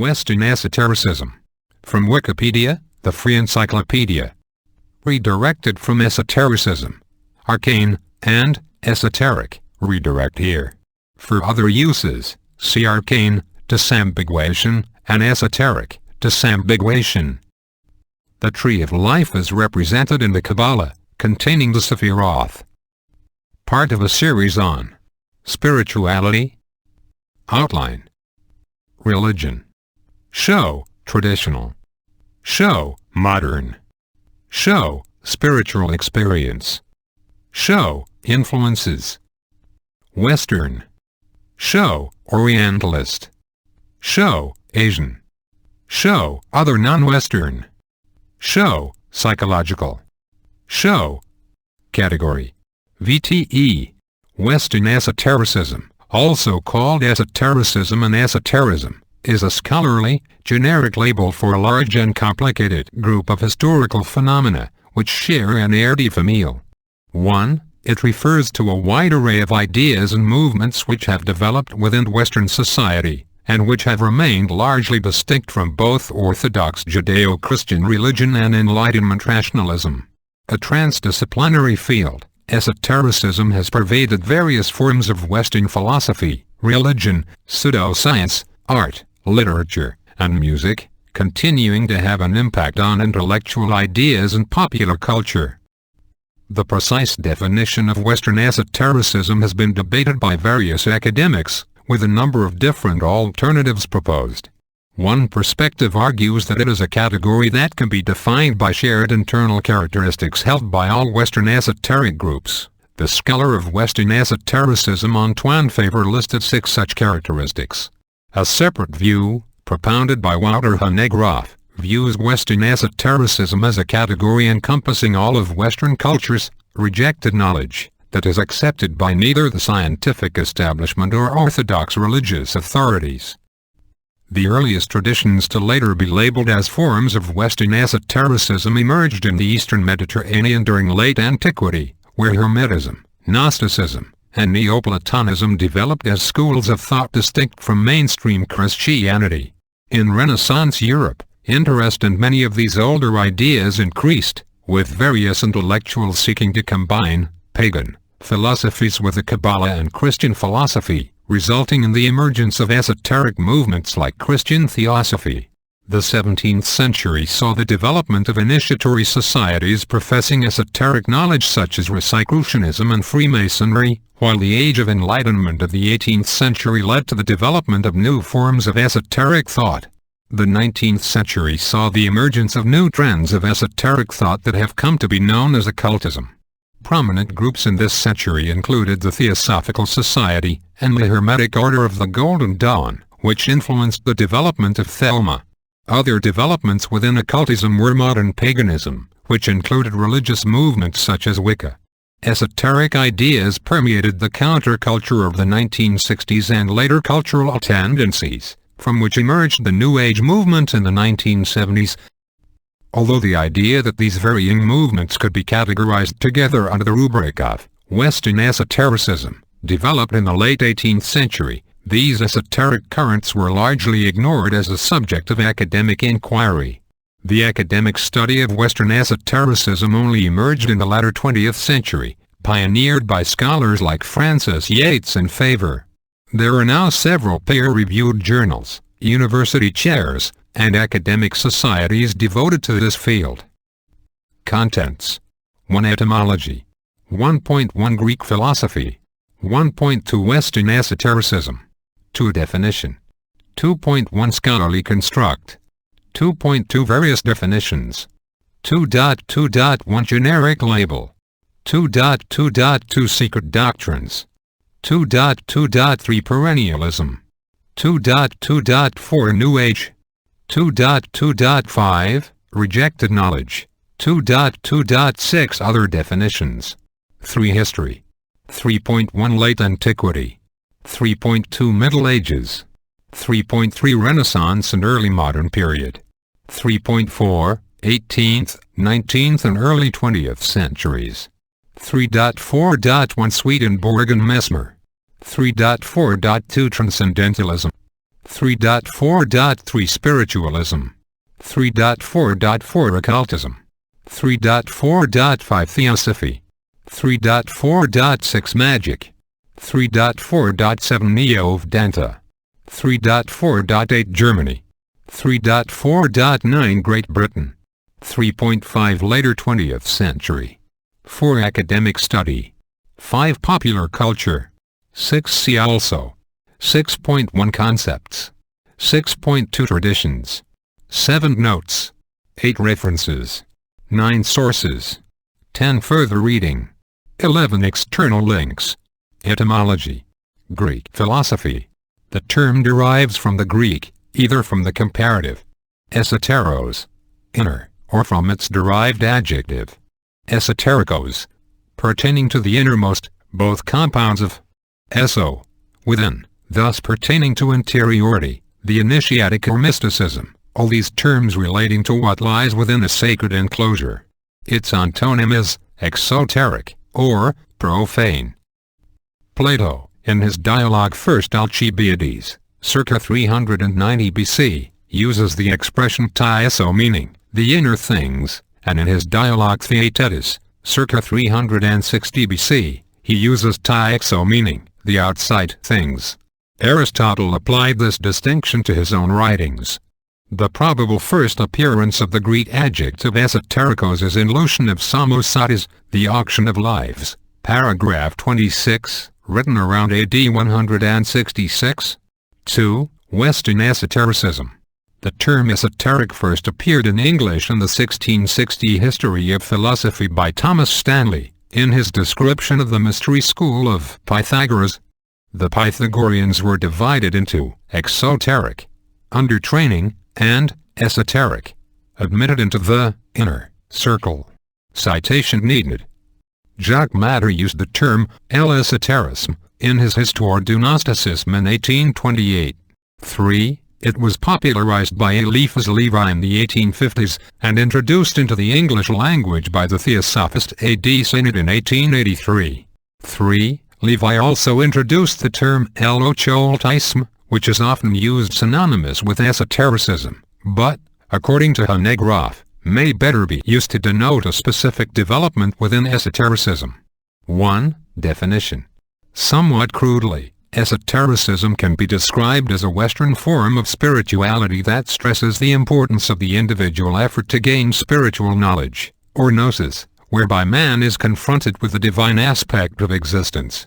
Western esotericism. From Wikipedia, the free encyclopedia. Redirected from esotericism, arcane, and esoteric, redirect here. For other uses, see arcane, disambiguation, and esoteric, disambiguation. The tree of life is represented in the Kabbalah, containing the Sephiroth. Part of a series on spirituality. Outline. Religion. Show, traditional. Show, modern. Show, spiritual experience. Show, influences. Western. Show, Orientalist. Show, Asian. Show, other non-Western. Show, psychological. Show. Category. VTE. Western esotericism, also called esotericism and esoterism, is a scholarly, generic label for a large and complicated group of historical phenomena, which share an air de famille. 1. It refers to a wide array of ideas and movements which have developed within Western society, and which have remained largely distinct from both Orthodox Judeo-Christian religion and Enlightenment rationalism. A transdisciplinary field, esotericism has pervaded various forms of Western philosophy, religion, pseudoscience, art, literature, and music, continuing to have an impact on intellectual ideas and popular culture. The precise definition of Western esotericism has been debated by various academics, with a number of different alternatives proposed. One perspective argues that it is a category that can be defined by shared internal characteristics held by all Western esoteric groups. The scholar of Western esotericism Antoine Favre listed 6 such characteristics. A separate view, propounded by Wouter Hanegraaff, views Western esotericism as a category encompassing all of Western culture's rejected knowledge, that is accepted by neither the scientific establishment or orthodox religious authorities. The earliest traditions to later be labeled as forms of Western esotericism emerged in the Eastern Mediterranean during late antiquity, where Hermetism, Gnosticism, and Neoplatonism developed as schools of thought distinct from mainstream Christianity. In Renaissance Europe, interest in many of these older ideas increased, with various intellectuals seeking to combine pagan philosophies with the Kabbalah and Christian philosophy, resulting in the emergence of esoteric movements like Christian Theosophy. The 17th century saw the development of initiatory societies professing esoteric knowledge such as Rosicrucianism and Freemasonry, while the Age of Enlightenment of the 18th century led to the development of new forms of esoteric thought. The 19th century saw the emergence of new trends of esoteric thought that have come to be known as occultism. Prominent groups in this century included the Theosophical Society and the Hermetic Order of the Golden Dawn, which influenced the development of Thelema. Other developments within occultism were modern paganism, which included religious movements such as Wicca. Esoteric ideas permeated the counterculture of the 1960s and later cultural tendencies, from which emerged the New Age movement in the 1970s. Although the idea that these varying movements could be categorized together under the rubric of Western esotericism developed in the late 18th century, these esoteric currents were largely ignored as a subject of academic inquiry. The academic study of Western esotericism only emerged in the latter 20th century, pioneered by scholars like Francis Yates and Favre. There are now several peer-reviewed journals, university chairs, and academic societies devoted to this field. Contents. 1. Etymology. 1.1 Greek philosophy. 1.2 Western esotericism. 2. Definition. 2.1 Scholarly construct. 2.2 Various definitions. 2.2.1 Generic label. 2.2.2 Secret doctrines. 2.2.3 Perennialism. 2.2.4 New Age. 2.2.5 Rejected knowledge. 2.2.6 Other definitions. 3. History. 3.1 Late antiquity. 3.2 Middle Ages. 3.3 Renaissance and early modern period. 3.4 18th, 19th and early 20th centuries. 3.4.1 Swedenborg and Mesmer. 3.4.2 Transcendentalism. 3.4.3 Spiritualism, 3.4.4 Occultism, 3.4.5 Theosophy, 3.4.6 Magic, 3.4.7 Neo-Vedanta, 3.4.8 Germany, 3.4.9 Great Britain, 3.5 Later 20th century, 4 Academic study, 5 Popular culture, 6 See also, 6.1 Concepts, 6.2 Traditions, 7 Notes, 8 References, 9 Sources, 10 Further reading, 11 External links. Etymology. Greek philosophy. The term derives from the Greek, either from the comparative esoteros, inner, or from its derived adjective esoterikos, pertaining to the innermost, both compounds of eso, within, thus pertaining to interiority, the initiatic or mysticism, all these terms relating to what lies within a sacred enclosure. Its antonym is exoteric, or profane. Plato, in his dialogue First Alcibiades, circa 390 BC, uses the expression ta eso, meaning the inner things, and in his dialogue Theaetetus, circa 360 BC, he uses ta exo, meaning the outside things. Aristotle applied this distinction to his own writings. The probable first appearance of the Greek adjective esoterikos is in Lucian of Samosata, The Auction of Lives, paragraph 26, written around AD 166. 2. Western esotericism. The term esoteric first appeared in English in the 1660 History of Philosophy by Thomas Stanley, in his description of the mystery school of Pythagoras. The Pythagoreans were divided into exoteric, under training, and esoteric, admitted into the inner circle. Citation needed. Jacques Matter used the term esoterisme in his Histoire du Gnosticisme in 1828. 3. It was popularized by Eliphas Levi in the 1850s and introduced into the English language by the theosophist A.D. Sainted in 1883. 3. Levi also introduced the term occultisme, which is often used synonymous with esotericism, but, according to Hanegraaff, may better be used to denote a specific development within esotericism. 1. Definition. Somewhat crudely, esotericism can be described as a Western form of spirituality that stresses the importance of the individual effort to gain spiritual knowledge, or gnosis, whereby man is confronted with the divine aspect of existence.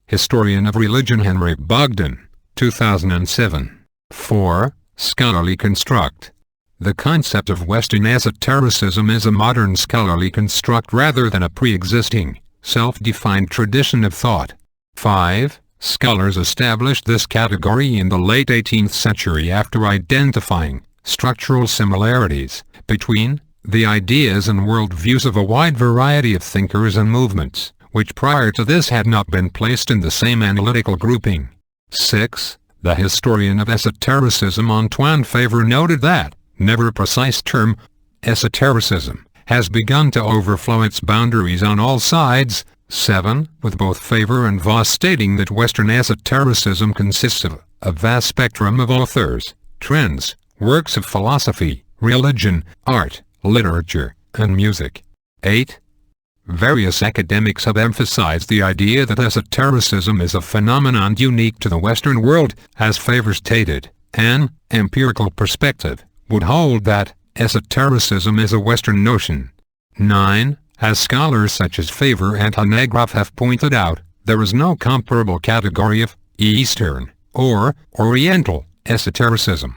Historian of Religion Henrik Bogdan, 2007. 4. Scholarly construct. The concept of Western esotericism is a modern scholarly construct rather than a pre-existing, self-defined tradition of thought. 5. Scholars established this category in the late 18th century after identifying structural similarities between the ideas and worldviews of a wide variety of thinkers and movements, which prior to this had not been placed in the same analytical grouping. 6. The historian of esotericism Antoine Favre noted that, never a precise term, esotericism, has begun to overflow its boundaries on all sides. 7. With both Favre and Voss stating that Western esotericism consists of a vast spectrum of authors, trends, works of philosophy, religion, art, literature, and music. 8. Various academics have emphasized the idea that esotericism is a phenomenon unique to the Western world. As Favre stated, an empirical perspective would hold that esotericism is a Western notion. 9. As scholars such as Favre and Hanegraaff have pointed out, there is no comparable category of Eastern or Oriental esotericism.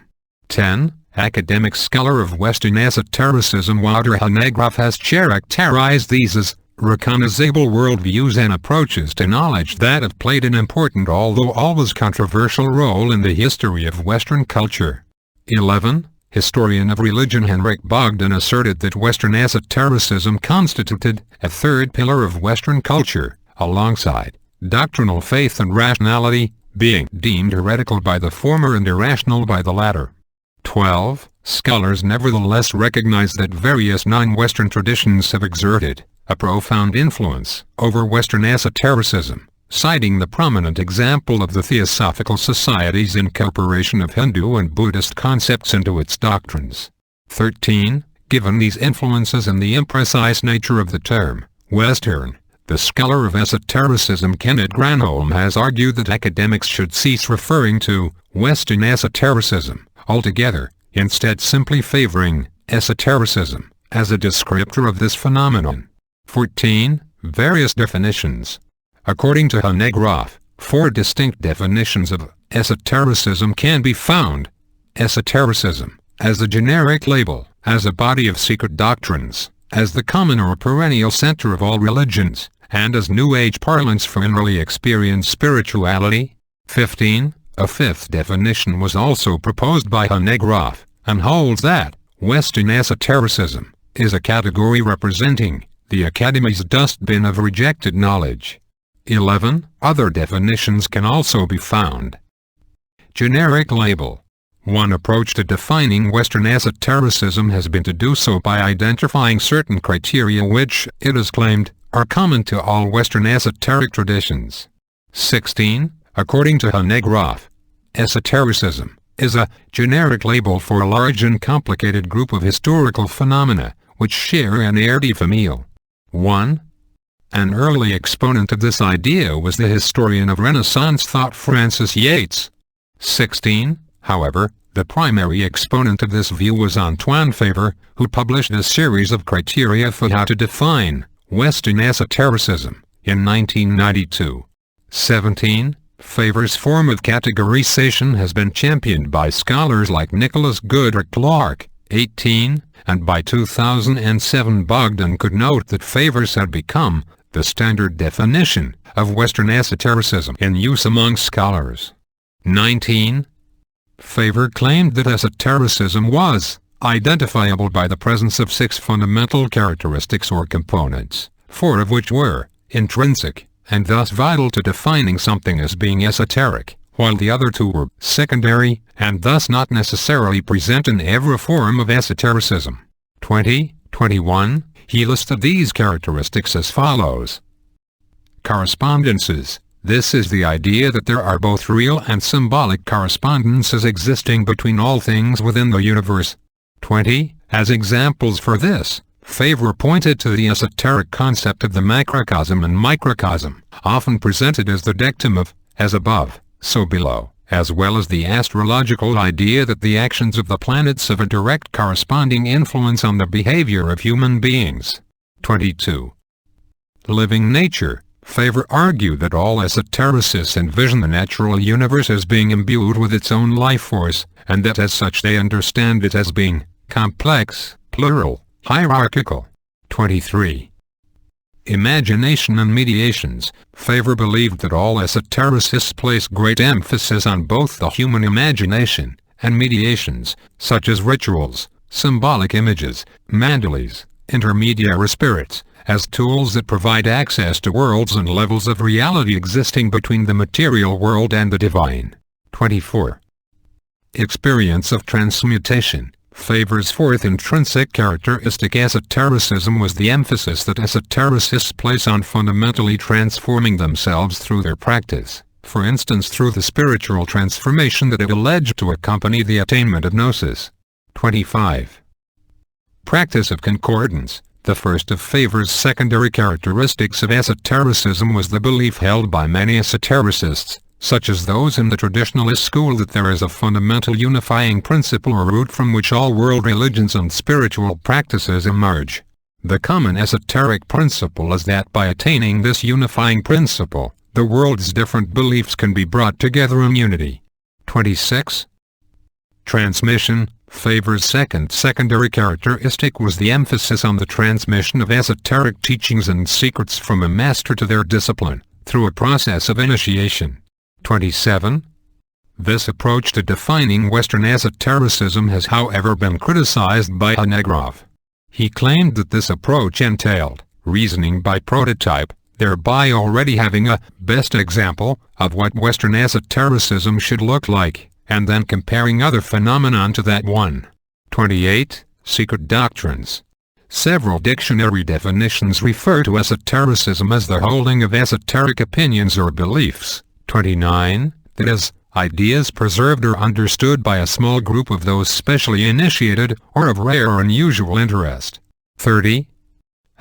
10. Academic scholar of Western esotericism Walter Hanegraaff has characterized these as recognizable worldviews and approaches to knowledge that have played an important although always controversial role in the history of Western culture. 11. Historian of religion Henrik Bogdan asserted that Western esotericism constituted a third pillar of Western culture, alongside doctrinal faith and rationality, being deemed heretical by the former and irrational by the latter. 12. Scholars nevertheless recognize that various non-Western traditions have exerted a profound influence over Western esotericism, citing the prominent example of the Theosophical Society's incorporation of Hindu and Buddhist concepts into its doctrines. 13. Given these influences and the imprecise nature of the term Western, the scholar of esotericism Kenneth Granholm has argued that academics should cease referring to Western esotericism altogether, instead simply favoring esotericism as a descriptor of this phenomenon. 14. Various definitions. According to Hanegraaff, 4 distinct definitions of esotericism can be found. Esotericism, as a generic label, as a body of secret doctrines, as the common or perennial center of all religions, and as New Age parlance for inwardly experienced spirituality. 15. A 5th definition was also proposed by Hanegraaff, and holds that Western esotericism is a category representing the Academy's dustbin of rejected knowledge. 11. Other definitions can also be found. Generic label. One approach to defining Western esotericism has been to do so by identifying certain criteria which, it is claimed, are common to all Western esoteric traditions. 16. According to Hanegraaff, esotericism is a generic label for a large and complicated group of historical phenomena which share an air de famille. 1. An early exponent of this idea was the historian of Renaissance thought Francis Yates. 16. However, the primary exponent of this view was Antoine Fabre, who published a series of criteria for how to define Western esotericism in 1992. 17. Fabre's form of categorization has been championed by scholars like Nicholas Goodrick Clark. 18. And by 2007 Bogdan could note that Fabre's had become the standard definition of Western esotericism in use among scholars. 19. Fabre claimed that esotericism was identifiable by the presence of 6 fundamental characteristics or components, 4 of which were intrinsic, and thus vital to defining something as being esoteric, while the other 2 were secondary, and thus not necessarily present in every form of esotericism. 21. He listed these characteristics as follows. Correspondences. This is the idea that there are both real and symbolic correspondences existing between all things within the universe. 20. As examples for this, Fabre pointed to the esoteric concept of the macrocosm and microcosm, often presented as the dictum of as above, so below, as well as the astrological idea that the actions of the planets have a direct corresponding influence on the behavior of human beings. 22. Living nature. Fabre argued that all esotericists envision the natural universe as being imbued with its own life force, and that as such they understand it as being complex, plural, hierarchical. 23. Imagination and mediations. Fabre believed that all esotericists place great emphasis on both the human imagination and mediations, such as rituals, symbolic images, mandalas, intermediary spirits, as tools that provide access to worlds and levels of reality existing between the material world and the divine. 24. Experience of transmutation. Fabre's 4th intrinsic characteristic esotericism was the emphasis that esotericists place on fundamentally transforming themselves through their practice, for instance through the spiritual transformation that it alleged to accompany the attainment of gnosis. 25. Practice of concordance. The first of Fabre's secondary characteristics of esotericism was the belief held by many esotericists, such as those in the traditionalist school, that there is a fundamental unifying principle or root from which all world religions and spiritual practices emerge. The common esoteric principle is that by attaining this unifying principle, the world's different beliefs can be brought together in unity. 26. Transmission. Fabre's second secondary characteristic was the emphasis on the transmission of esoteric teachings and secrets from a master to their discipline, through a process of initiation. 27. This approach to defining Western esotericism has however been criticized by Hanegraaff. He claimed that this approach entailed reasoning by prototype, thereby already having a best example of what Western esotericism should look like, and then comparing other phenomenon to that one. 28. Secret doctrines. Several dictionary definitions refer to esotericism as the holding of esoteric opinions or beliefs. 29. That is, ideas preserved or understood by a small group of those specially initiated or of rare or unusual interest. 30.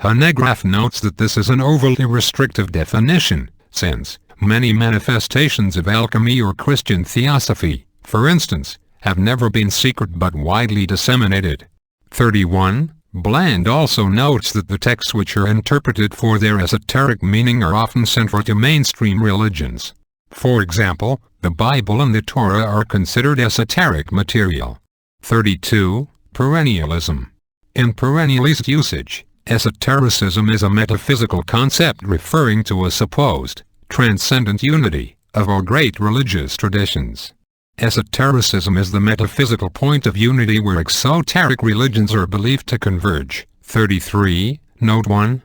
Hanegraaff notes that this is an overly restrictive definition, since many manifestations of alchemy or Christian theosophy, for instance, have never been secret but widely disseminated. 31. Bland also notes that the texts which are interpreted for their esoteric meaning are often central to mainstream religions. For example, the Bible and the Torah are considered esoteric material. 32. Perennialism. In perennialist usage, esotericism is a metaphysical concept referring to a supposed, transcendent unity of all great religious traditions. Esotericism is the metaphysical point of unity where exoteric religions are believed to converge. 33. Note 1.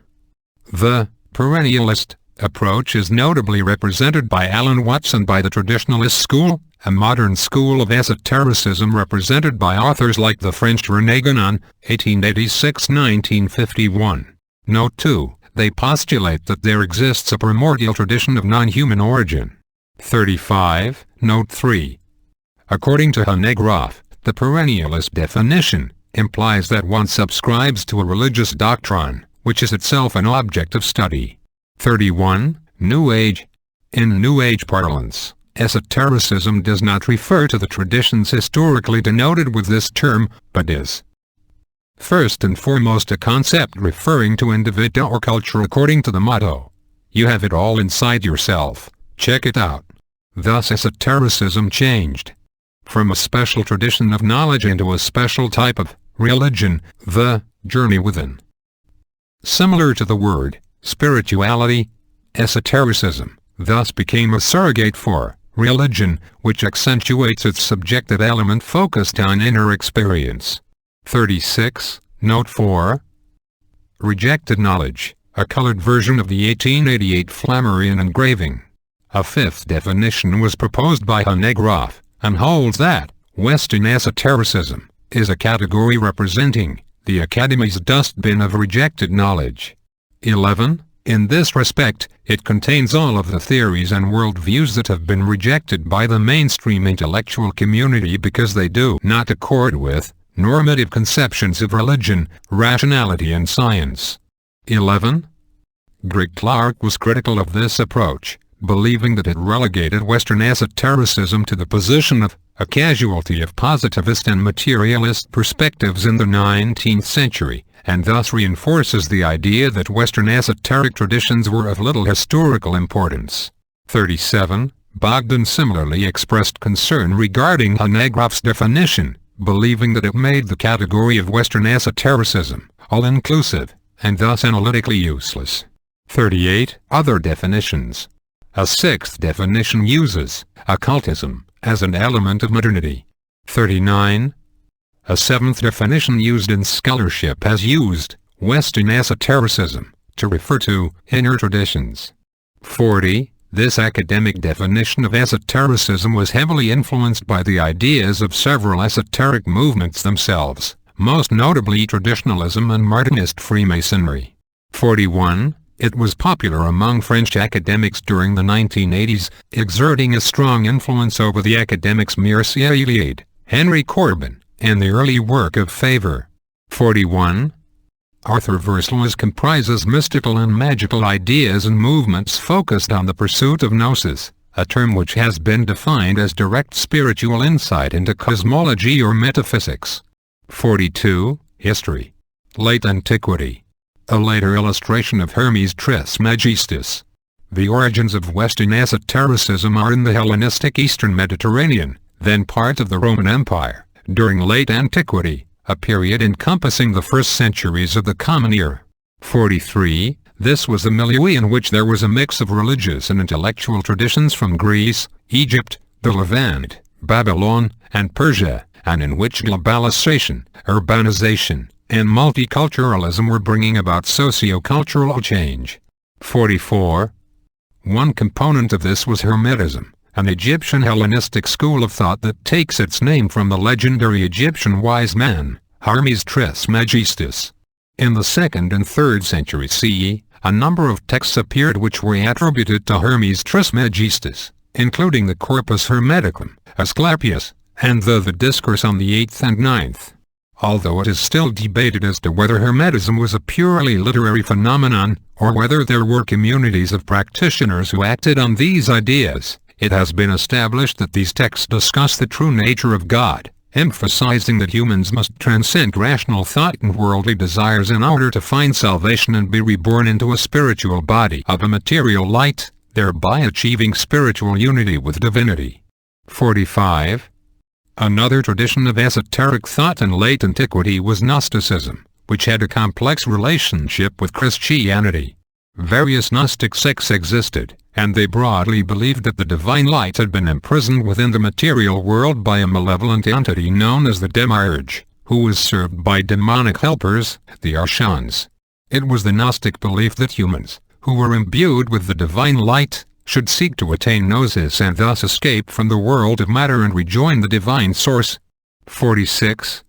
The perennialist approach is notably represented by Alan Watts and by the traditionalist school, a modern school of esotericism represented by authors like the French René Guénon, 1886–1951. Note 2. They postulate that there exists a primordial tradition of non-human origin. 35. Note 3. According to Hanegraaff, the perennialist definition implies that one subscribes to a religious doctrine, which is itself an object of study. 31. New Age. In New Age parlance, esotericism does not refer to the traditions historically denoted with this term, but is first and foremost a concept referring to individual or culture according to the motto, "You have it all inside yourself, check it out." Thus esotericism changed from a special tradition of knowledge into a special type of religion, the journey within. Similar to the word spirituality, esotericism thus became a surrogate for religion, which accentuates its subjective element focused on inner experience. 36. Note 4. Rejected knowledge, a colored version of the 1888 Flammarion engraving. A fifth definition was proposed by Hanegraaff, and holds that Western esotericism is a category representing the Academy's dustbin of rejected knowledge. 11. In this respect, it contains all of the theories and worldviews that have been rejected by the mainstream intellectual community because they do not accord with normative conceptions of religion, rationality and science. 11. Greg Clark was critical of this approach, believing that it relegated Western esotericism to the position of a casualty of positivist and materialist perspectives in the 19th century, and thus reinforces the idea that Western esoteric traditions were of little historical importance. 37. Bogdan similarly expressed concern regarding Hanegraaff's definition, believing that it made the category of Western esotericism all-inclusive, and thus analytically useless. 38. Other definitions. A sixth definition uses occultism as an element of modernity. 39. A seventh definition used in scholarship has used Western esotericism to refer to inner traditions. 40. This academic definition of esotericism was heavily influenced by the ideas of several esoteric movements themselves, most notably traditionalism and Martinist Freemasonry. 41. It was popular among French academics during the 1980s, exerting a strong influence over the academics Mircea Eliade, Henry Corbin, and the early work of Faber. 41. Arthur Verslaes comprises mystical and magical ideas and movements focused on the pursuit of gnosis, a term which has been defined as direct spiritual insight into cosmology or metaphysics. 42. History. Late Antiquity. A later illustration of Hermes Trismegistus. The origins of Western esotericism are in the Hellenistic Eastern Mediterranean, then part of the Roman Empire, during late antiquity, a period encompassing the first centuries of the Common Era. 43. This was a milieu in which there was a mix of religious and intellectual traditions from Greece, Egypt, the Levant, Babylon, and Persia, and in which globalization, urbanization, and multiculturalism were bringing about socio-cultural change. 44. One component of this was Hermetism, an Egyptian Hellenistic school of thought that takes its name from the legendary Egyptian wise man, Hermes Trismegistus. In the 2nd and 3rd century CE, a number of texts appeared which were attributed to Hermes Trismegistus, including the Corpus Hermeticum, Asclepius, and the Discourse on the 8th and 9th. Although it is still debated as to whether Hermetism was a purely literary phenomenon, or whether there were communities of practitioners who acted on these ideas, it has been established that these texts discuss the true nature of God, emphasizing that humans must transcend rational thought and worldly desires in order to find salvation and be reborn into a spiritual body of a material light, thereby achieving spiritual unity with divinity. 45. Another tradition of esoteric thought in late antiquity was Gnosticism, which had a complex relationship with Christianity. Various Gnostic sects existed, and they broadly believed that the divine light had been imprisoned within the material world by a malevolent entity known as the Demiurge, who was served by demonic helpers, the Archons. It was the Gnostic belief that humans, who were imbued with the divine light, should seek to attain gnosis and thus escape from the world of matter and rejoin the divine source. 46.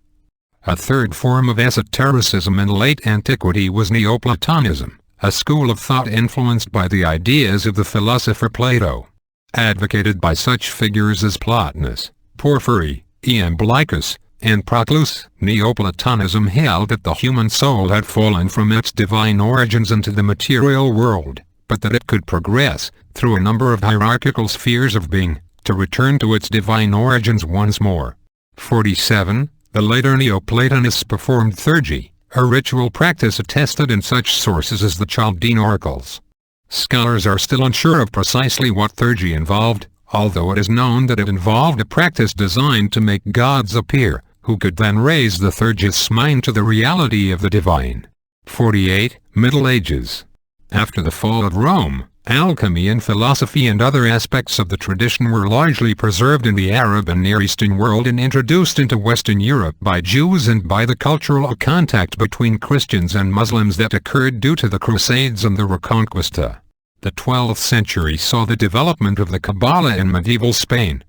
A third form of esotericism in late antiquity was Neoplatonism, a school of thought influenced by the ideas of the philosopher Plato. Advocated by such figures as Plotinus, Porphyry, Iamblichus, and Proclus, Neoplatonism held that the human soul had fallen from its divine origins into the material world, but that it could progress, through a number of hierarchical spheres of being, to return to its divine origins once more. 47. The later Neoplatonists performed theurgy, a ritual practice attested in such sources as the Chaldean oracles. Scholars are still unsure of precisely what theurgy involved, although it is known that it involved a practice designed to make gods appear, who could then raise the theurgist's mind to the reality of the divine. 48. Middle Ages. After the fall of Rome, alchemy and philosophy and other aspects of the tradition were largely preserved in the Arab and Near Eastern world and introduced into Western Europe by Jews and by the cultural contact between Christians and Muslims that occurred due to the Crusades and the Reconquista. The 12th century saw the development of the Kabbalah in medieval Spain.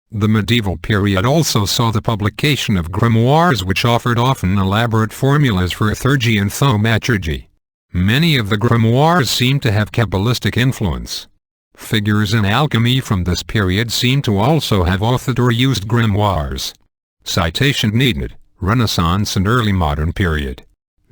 The medieval period also saw the publication of grimoires which offered often elaborate formulas for theurgy and thaumaturgy. Many of the grimoires seem to have Kabbalistic influence. Figures in alchemy from this period seem to also have authored or used grimoires. Citation needed: Renaissance and early modern period.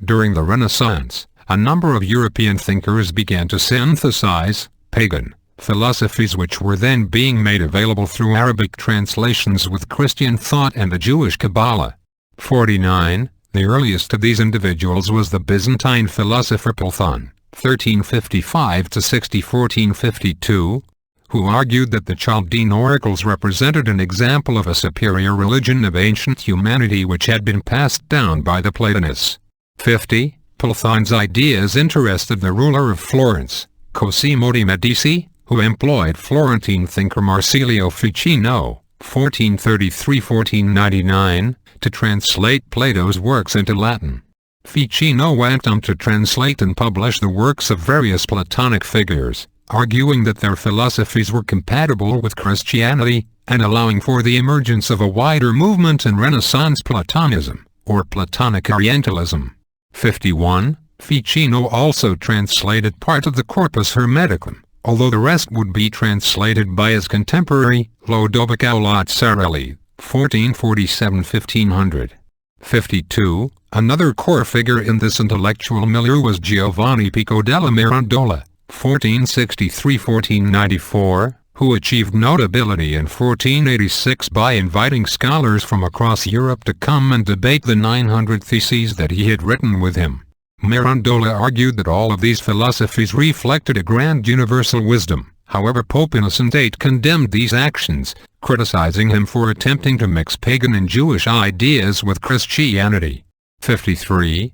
During the Renaissance, a number of European thinkers began to synthesize pagan philosophies which were then being made available through Arabic translations with Christian thought and the Jewish Kabbalah. 49. The earliest of these individuals was the Byzantine philosopher Platon, 1355–60 1452, who argued that the Chaldean oracles represented an example of a superior religion of ancient humanity which had been passed down by the Platonists. 50. Platon's ideas interested the ruler of Florence, Cosimo de' Medici, who employed Florentine thinker Marsilio Ficino, 1433–1499, to translate Plato's works into Latin. Ficino went on to translate and publish the works of various Platonic figures, arguing that their philosophies were compatible with Christianity, and allowing for the emergence of a wider movement in Renaissance Platonism, or Platonic Orientalism. 51. Ficino also translated part of the Corpus Hermeticum, although the rest would be translated by his contemporary, Lodovico Lazzarelli, 1447–1500. 52. Another core figure in this intellectual milieu was Giovanni Pico della Mirandola, 1463–1494, who achieved notability in 1486 by inviting scholars from across Europe to come and debate the 900 theses that he had written with him. Mirandola argued that all of these philosophies reflected a grand universal wisdom. However, Pope Innocent VIII condemned these actions, criticizing him for attempting to mix pagan and Jewish ideas with Christianity. 53.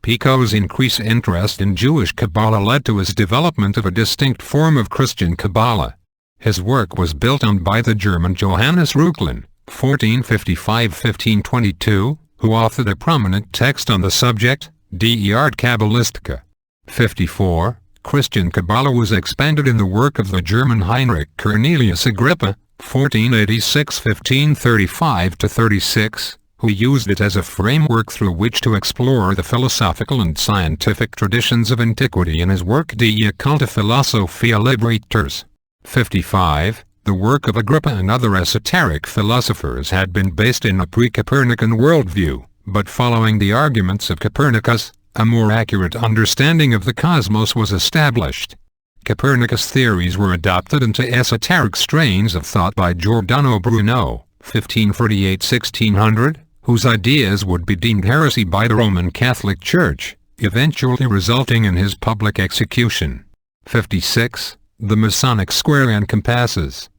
Pico's increased interest in Jewish Kabbalah led to his development of a distinct form of Christian Kabbalah. His work was built on by the German Johannes Reuchlin, 1455–1522, who authored a prominent text on the subject, De Arte Kabbalistica. 54. Christian Kabbalah was expanded in the work of the German Heinrich Cornelius Agrippa, 1486–1535–36, who used it as a framework through which to explore the philosophical and scientific traditions of antiquity in his work De Occulta Philosophia Liberators. 55. The work of Agrippa and other esoteric philosophers had been based in a pre-Copernican worldview, but following the arguments of Copernicus, a more accurate understanding of the cosmos was established. Copernicus' theories were adopted into esoteric strains of thought by Giordano Bruno, 1548–1600, whose ideas would be deemed heresy by the Roman Catholic Church, eventually resulting in his public execution. 56. The Masonic Square and Compasses.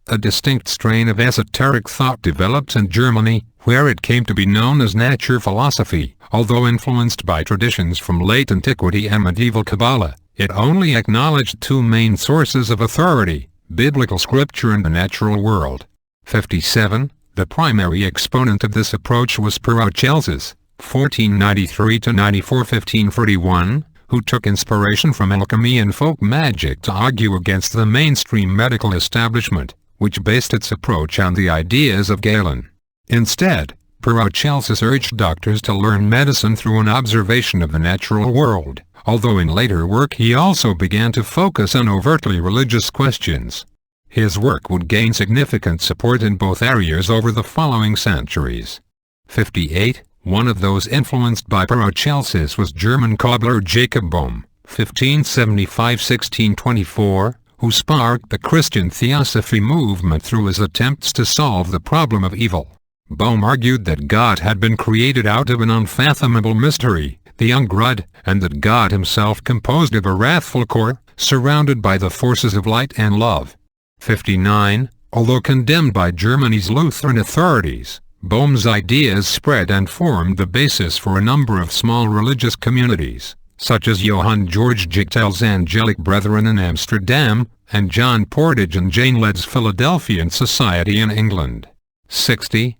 A distinct strain of esoteric thought developed in Germany, where it came to be known as nature philosophy. Although influenced by traditions from late antiquity and medieval Kabbalah, it only acknowledged two main sources of authority, biblical scripture and the natural world. 57. The primary exponent of this approach was Paracelsus, 1493–94–1541, who took inspiration from alchemy and folk magic to argue against the mainstream medical establishment, which based its approach on the ideas of Galen. Instead, Paracelsus urged doctors to learn medicine through an observation of the natural world, although in later work he also began to focus on overtly religious questions. His work would gain significant support in both areas over the following centuries. 58. One of those influenced by Paracelsus was German cobbler Jacob Boehme, 1575–1624, who sparked the Christian Theosophy movement through his attempts to solve the problem of evil. Boehme argued that God had been created out of an unfathomable mystery, the Ungrud, and that God himself composed of a wrathful core, surrounded by the forces of light and love. 59. Although condemned by Germany's Lutheran authorities, Boehme's ideas spread and formed the basis for a number of small religious communities, such as Johann Georg Jichtel's Angelic Brethren in Amsterdam, and John Portage and Jane Ledd's Philadelphian Society in England. 60.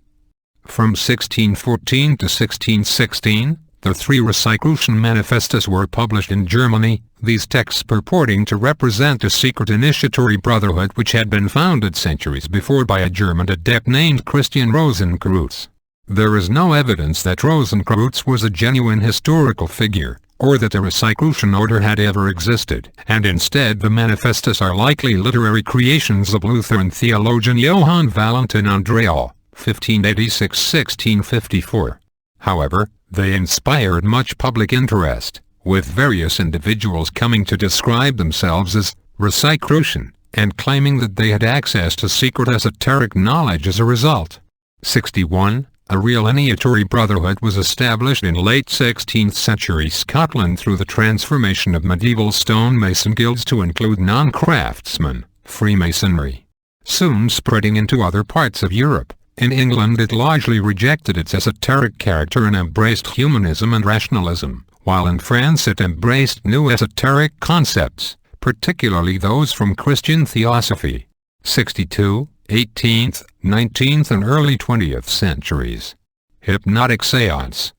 From 1614 to 1616, the three Rosicrucian manifestos were published in Germany, these texts purporting to represent a secret initiatory brotherhood which had been founded centuries before by a German adept named Christian Rosenkreuz. There is no evidence that Rosenkreuz was a genuine historical figure, or that the Rosicrucian order had ever existed, and instead the manifestos are likely literary creations of Lutheran theologian Johann Valentin Andreae, 1586–1654. However, they inspired much public interest, with various individuals coming to describe themselves as Rosicrucian, and claiming that they had access to secret esoteric knowledge as a result. 61. A real initiatory brotherhood was established in late 16th century Scotland through the transformation of medieval stonemason guilds to include non-craftsmen, Freemasonry. Soon spreading into other parts of Europe, in England it largely rejected its esoteric character and embraced humanism and rationalism, while in France it embraced new esoteric concepts, particularly those from Christian theosophy. 62. 18th, 19th and early 20th centuries. Hypnotic Seance.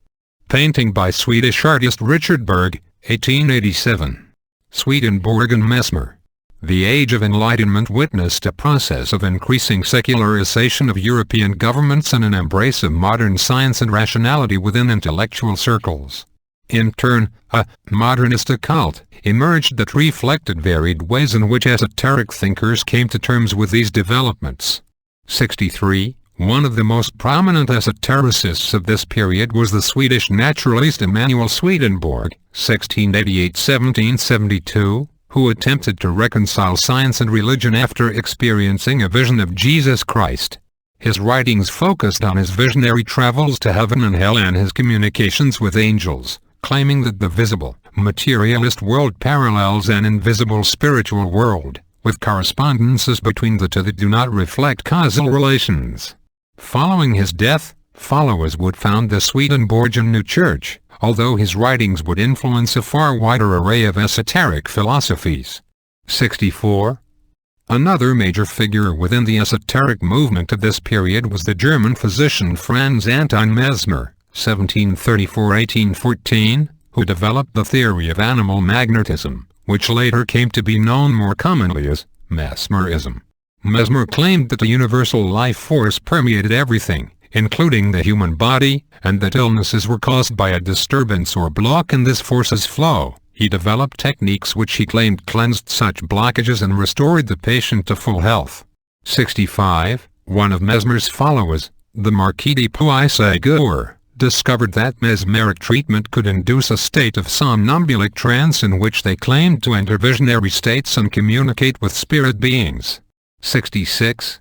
Painting by Swedish artist Richard Berg, 1887. Swedenborg and Mesmer. The Age of Enlightenment witnessed a process of increasing secularization of European governments and an embrace of modern science and rationality within intellectual circles. In turn, a modernist occult emerged that reflected varied ways in which esoteric thinkers came to terms with these developments. 63. One of the most prominent esotericists of this period was the Swedish naturalist Emanuel Swedenborg, 1688–1772, who attempted to reconcile science and religion after experiencing a vision of Jesus Christ. His writings focused on his visionary travels to heaven and hell and his communications with angels, claiming that the visible, materialist world parallels an invisible spiritual world, with correspondences between the two that do not reflect causal relations. Following his death, followers would found the Swedenborgian New Church, although his writings would influence a far wider array of esoteric philosophies. 64. Another major figure within the esoteric movement of this period was the German physician Franz Anton Mesmer, 1734–1814, who developed the theory of animal magnetism, which later came to be known more commonly as Mesmerism. Mesmer claimed that the universal life force permeated everything, including the human body, and that illnesses were caused by a disturbance or block in this force's flow. He developed techniques which he claimed cleansed such blockages and restored the patient to full health. 65. One of Mesmer's followers, the Marquis de Puységur, discovered that mesmeric treatment could induce a state of somnambulic trance in which they claimed to enter visionary states and communicate with spirit beings. 66.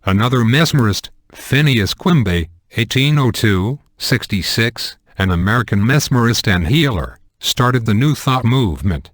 Another mesmerist, Phineas Quimby, 1802-66, an American mesmerist and healer, started the New Thought movement.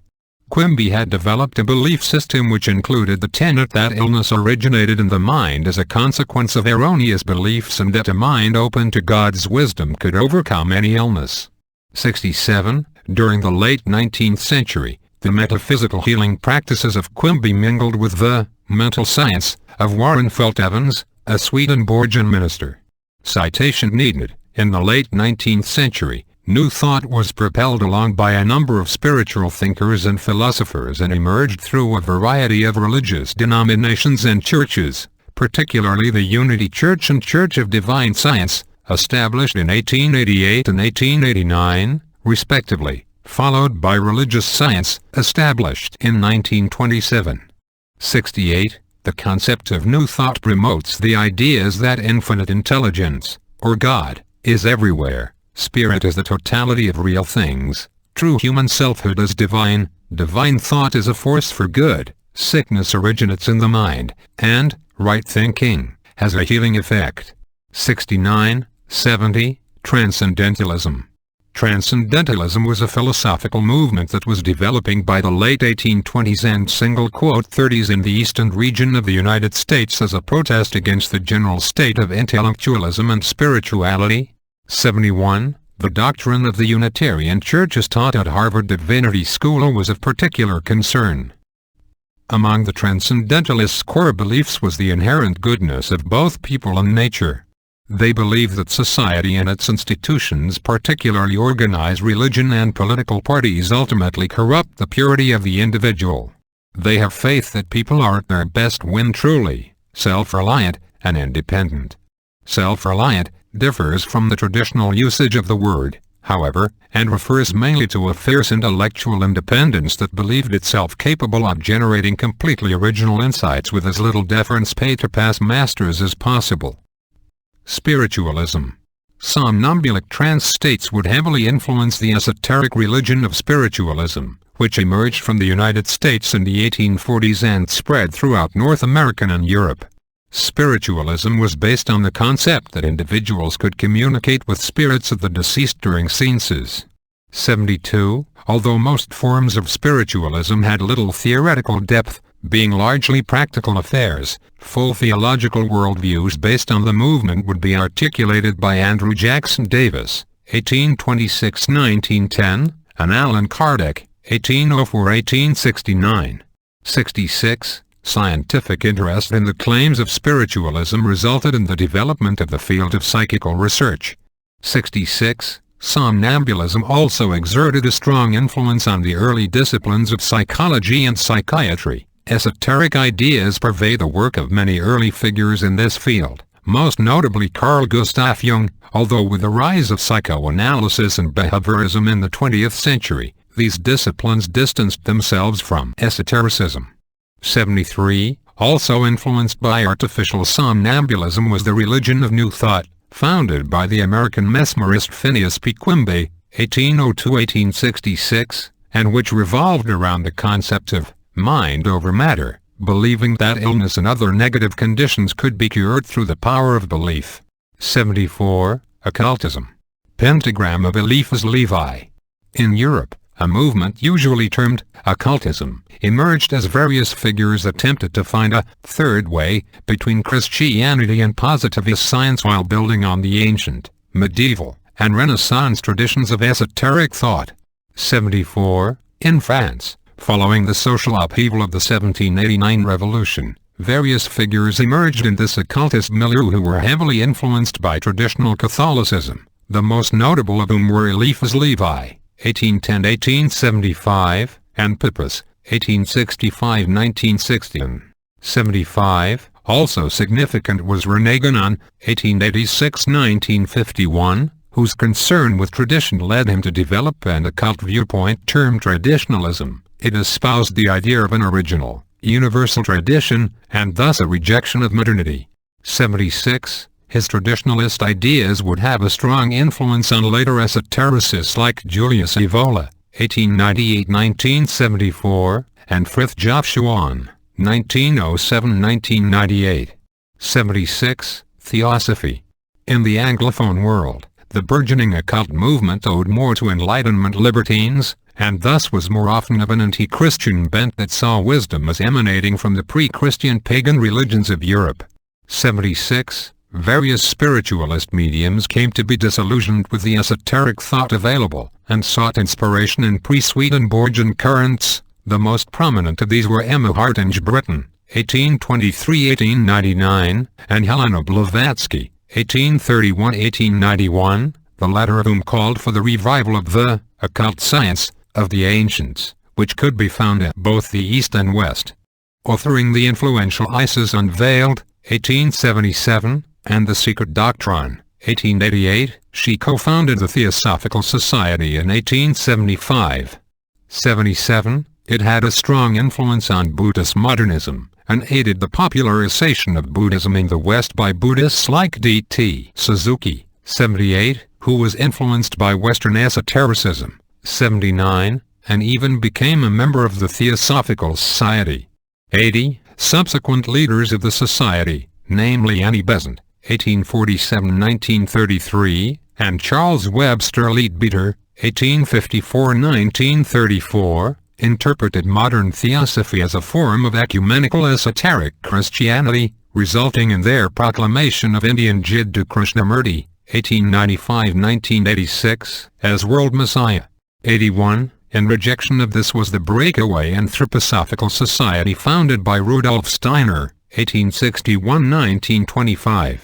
Quimby had developed a belief system which included the tenet that illness originated in the mind as a consequence of erroneous beliefs and that a mind open to God's wisdom could overcome any illness. 67. During the late 19th century, the metaphysical healing practices of Quimby mingled with the mental science of Warren Felt Evans, a Swedenborgian minister. Citation needed. In the late 19th century, New Thought was propelled along by a number of spiritual thinkers and philosophers and emerged through a variety of religious denominations and churches, particularly the Unity Church and Church of Divine Science, established in 1888 and 1889, respectively, followed by Religious Science, established in 1927. 68. The concept of New Thought promotes the ideas that infinite intelligence, or God, is everywhere. Spirit is the totality of real things, true human selfhood is divine, divine thought is a force for good, sickness originates in the mind, and, right thinking, has a healing effect. 69. 70. Transcendentalism. Transcendentalism was a philosophical movement that was developing by the late 1820s and '30s in the eastern region of the United States as a protest against the general state of intellectualism and spirituality. 71. The doctrine of the Unitarian Church as taught at Harvard Divinity School was of particular concern. Among the Transcendentalists' core beliefs was the inherent goodness of both people and nature. They believe that society and its institutions, particularly organized religion and political parties, ultimately corrupt the purity of the individual. They have faith that people are at their best when truly self-reliant and independent. Self-reliant differs from the traditional usage of the word, however, and refers mainly to a fierce intellectual independence that believed itself capable of generating completely original insights with as little deference paid to past masters as possible. Spiritualism. Somnambulic trance states would heavily influence the esoteric religion of spiritualism, which emerged from the United States in the 1840s and spread throughout North America and Europe. Spiritualism was based on the concept that individuals could communicate with spirits of the deceased during seances. 72. Although most forms of spiritualism had little theoretical depth, being largely practical affairs, full theological worldviews based on the movement would be articulated by Andrew Jackson Davis, 1826-1910, and Allan Kardec, 1804-1869. 66. Scientific interest in the claims of spiritualism resulted in the development of the field of psychical research. 66. Somnambulism also exerted a strong influence on the early disciplines of psychology and psychiatry. Esoteric ideas pervade the work of many early figures in this field, most notably Carl Gustav Jung, although with the rise of psychoanalysis and behaviorism in the 20th century, these disciplines distanced themselves from esotericism. 73. Also influenced by artificial somnambulism was the religion of New Thought, founded by the American mesmerist Phineas P. Quimby, 1802-1866, and which revolved around the concept of mind over matter, believing that illness and other negative conditions could be cured through the power of belief. 74. Occultism. Pentagram of Eliphas Levi. In Europe, a movement usually termed occultism emerged as various figures attempted to find a third way between Christianity and positivist science while building on the ancient, medieval, and Renaissance traditions of esoteric thought. 74. In France, following the social upheaval of the 1789 revolution, various figures emerged in this occultist milieu who were heavily influenced by traditional Catholicism, the most notable of whom were Eliphas Levi, 1810-1875, and Pippas, 1865-1960. 75. Also significant was René Guénon, 1886–1951, whose concern with tradition led him to develop an occult viewpoint termed traditionalism. It espoused the idea of an original, universal tradition, and thus a rejection of modernity. 76. His traditionalist ideas would have a strong influence on later esotericists like Julius Evola, 1898–1974, and Frithjof Schuon, 1907–1998. 76. Theosophy. In the Anglophone world, the burgeoning occult movement owed more to Enlightenment libertines, and thus was more often of an anti-Christian bent that saw wisdom as emanating from the pre-Christian pagan religions of Europe. 76. Various spiritualist mediums came to be disillusioned with the esoteric thought available, and sought inspiration in pre-Swedenborgian currents. The most prominent of these were Emma Hartinge Britten, 1823–1899, and Helena Blavatsky, 1831–1891, the latter of whom called for the revival of the occult science of the ancients, which could be found at both the East and West. Authoring the influential Isis Unveiled, 1877, and The Secret Doctrine, 1888, she co-founded the Theosophical Society in 1875. 77. It had a strong influence on Buddhist modernism, and aided the popularization of Buddhism in the West by Buddhists like D.T. Suzuki, 78, who was influenced by Western esotericism, 79, and even became a member of the Theosophical Society. 80. Subsequent leaders of the Society, namely Annie Besant, 1847–1933, and Charles Webster Leadbeater, 1854–1934, interpreted modern theosophy as a form of ecumenical esoteric Christianity, resulting in their proclamation of Indian Jiddu Krishnamurti, 1895–1986, as world messiah. 81. In rejection of this was the breakaway Anthroposophical Society founded by Rudolf Steiner, 1861–1925.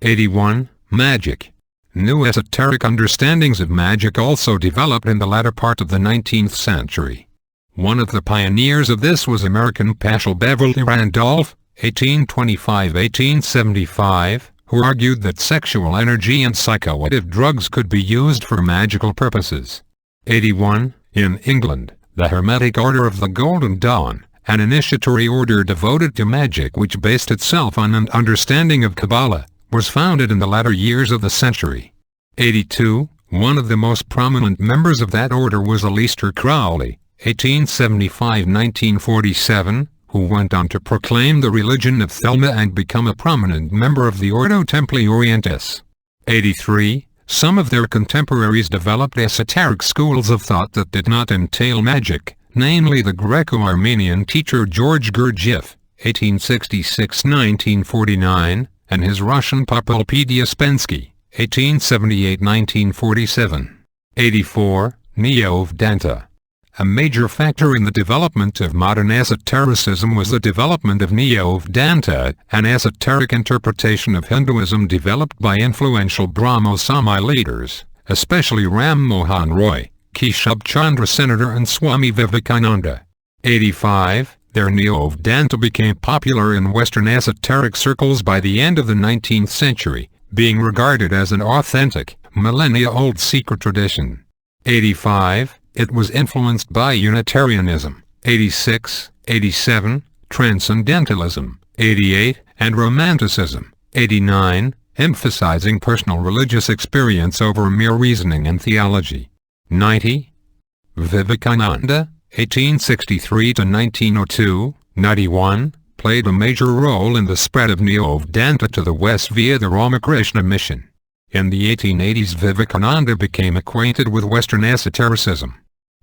81. Magic. New esoteric understandings of magic also developed in the latter part of the 19th century. One of the pioneers of this was American Paschal Beverly Randolph, 1825–1875, who argued that sexual energy and psychoactive drugs could be used for magical purposes. 81. In England, the Hermetic Order of the Golden Dawn, an initiatory order devoted to magic which based itself on an understanding of Kabbalah, was founded in the latter years of the century. 82. One of the most prominent members of that order was Aleister Crowley, 1875–1947, who went on to proclaim the religion of Thelema and become a prominent member of the Ordo Templi Orientis. 83. Some of their contemporaries developed esoteric schools of thought that did not entail magic, namely the Greco-Armenian teacher George Gurdjieff, 1866–1949, and his Russian Popolpedia Spensky, 1878–1947. 84. Neo-Vedanta. A major factor in the development of modern esotericism was the development of Neo-Vedanta, an esoteric interpretation of Hinduism developed by influential Brahmo Samaj leaders, especially Ram Mohan Roy, Keshub Chandra Senator and Swami Vivekananda. 85. Their Neo-Vedanta became popular in Western esoteric circles by the end of the 19th century, being regarded as an authentic, millennia-old secret tradition. 85. It was influenced by Unitarianism, 86, 87, Transcendentalism, 88, and Romanticism, 89, emphasizing personal religious experience over mere reasoning and theology. 90. Vivekananda, 1863–1902, 91, played a major role in the spread of Neo-Vedanta to the West via the Ramakrishna mission. In the 1880s Vivekananda became acquainted with Western esotericism.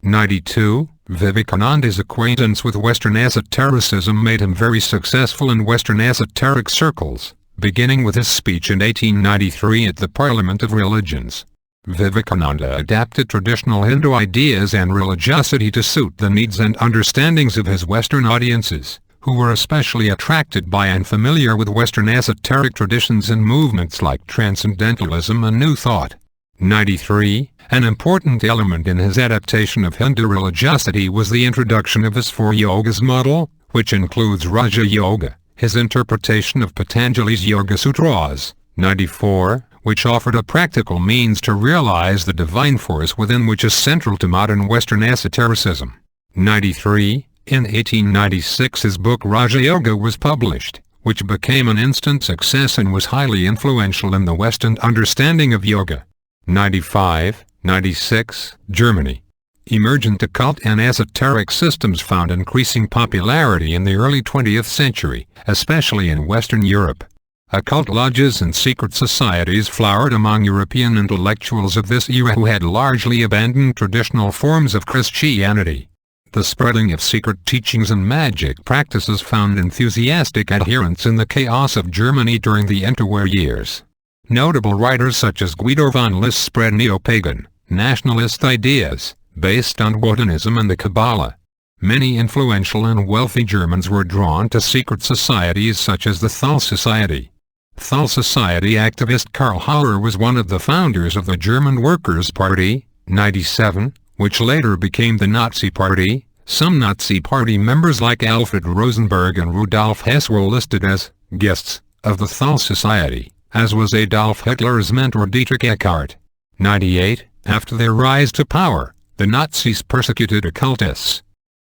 92. Vivekananda's acquaintance with Western esotericism made him very successful in Western esoteric circles, beginning with his speech in 1893 at the Parliament of Religions. Vivekananda adapted traditional Hindu ideas and religiosity to suit the needs and understandings of his Western audiences, who were especially attracted by and familiar with Western esoteric traditions and movements like Transcendentalism and New Thought. 93. An important element in his adaptation of Hindu religiosity was the introduction of his 4 yogas model, which includes Raja Yoga, his interpretation of Patanjali's Yoga Sutras, 94, which offered a practical means to realize the divine force within, which is central to modern Western esotericism. 93, in 1896 his book Raja Yoga was published, which became an instant success and was highly influential in the Western understanding of yoga. 95, 96, Germany. Emergent occult and esoteric systems found increasing popularity in the early 20th century, especially in Western Europe. Occult lodges and secret societies flowered among European intellectuals of this era who had largely abandoned traditional forms of Christianity. The spreading of secret teachings and magic practices found enthusiastic adherents in the chaos of Germany during the interwar years. Notable writers such as Guido von List spread neo-pagan, nationalist ideas, based on Wotanism and the Kabbalah. Many influential and wealthy Germans were drawn to secret societies such as the Thal Society. Thal Society activist Karl Haller was one of the founders of the German Workers' Party, 97, which later became the Nazi Party. Some Nazi Party members like Alfred Rosenberg and Rudolf Hess were listed as guests of the Thal Society, as was Adolf Hitler's mentor Dietrich Eckart. 98, after their rise to power, the Nazis persecuted occultists.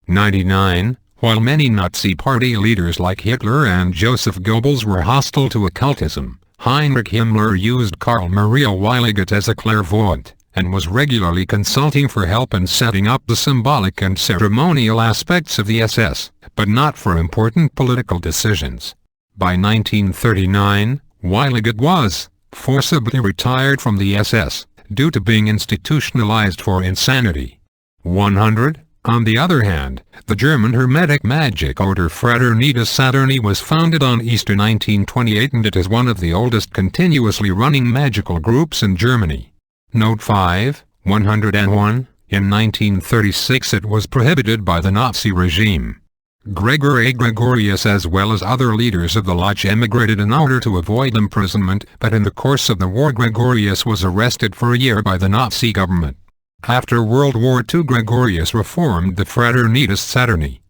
99, while many Nazi Party leaders like Hitler and Joseph Goebbels were hostile to occultism, Heinrich Himmler used Karl Maria Weiligut as a clairvoyant, and was regularly consulting for help in setting up the symbolic and ceremonial aspects of the SS, but not for important political decisions. By 1939, Weiligut was forcibly retired from the SS, due to being institutionalized for insanity. 100. On the other hand, the German Hermetic magic order Fraternitas Saturni was founded on Easter 1928 and it is one of the oldest continuously running magical groups in Germany. Note 5, 101, in 1936 it was prohibited by the Nazi regime. Gregory Gregorius as well as other leaders of the lodge emigrated in order to avoid imprisonment, but in the course of the war Gregorius was arrested for a year by the Nazi government. After World War II Gregorius reformed the Fraternitas Saturni.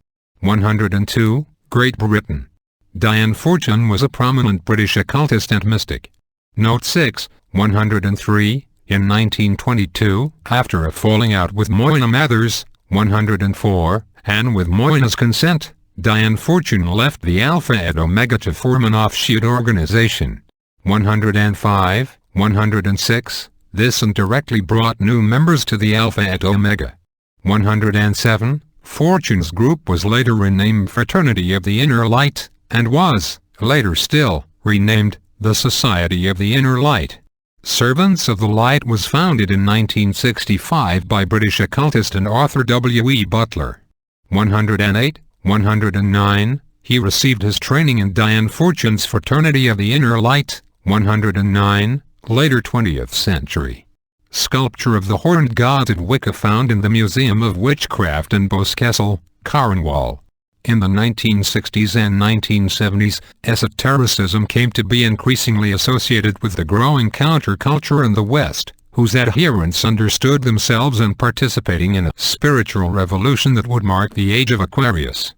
102, Great Britain. Diane Fortune was a prominent British occultist and mystic. Note 6, 103, in 1922, after a falling out with Moyna Mathers, 104, and with Moyna's consent, Diane Fortune left the Alpha et Omega to form an offshoot organization. 105, 106, this indirectly brought new members to the Alpha et Omega. 107, Fortune's group was later renamed Fraternity of the Inner Light, and was, later still, renamed the Society of the Inner Light. Servants of the Light was founded in 1965 by British occultist and author W.E. Butler. 108, 109, he received his training in Diane Fortune's Fraternity of the Inner Light. 109, later 20th century. Sculpture of the horned gods at Wicca found in the Museum of Witchcraft in Boscastle, Cornwall. In the 1960s and 1970s, esotericism came to be increasingly associated with the growing counterculture in the West, whose adherents understood themselves in participating in a spiritual revolution that would mark the age of Aquarius.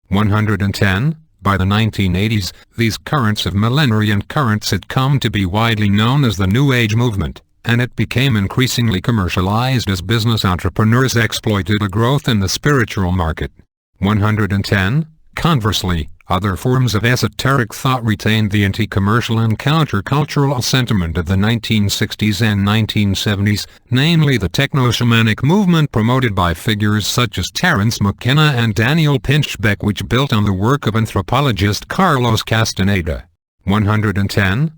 110. By the 1980s, these currents of millenarian currents had come to be widely known as the New Age movement, and it became increasingly commercialized as business entrepreneurs exploited a growth in the spiritual market. 110. Conversely, other forms of esoteric thought retained the anti-commercial and countercultural sentiment of the 1960s and 1970s, namely the techno-shamanic movement promoted by figures such as Terence McKenna and Daniel Pinchbeck, which built on the work of anthropologist Carlos Castaneda. 110.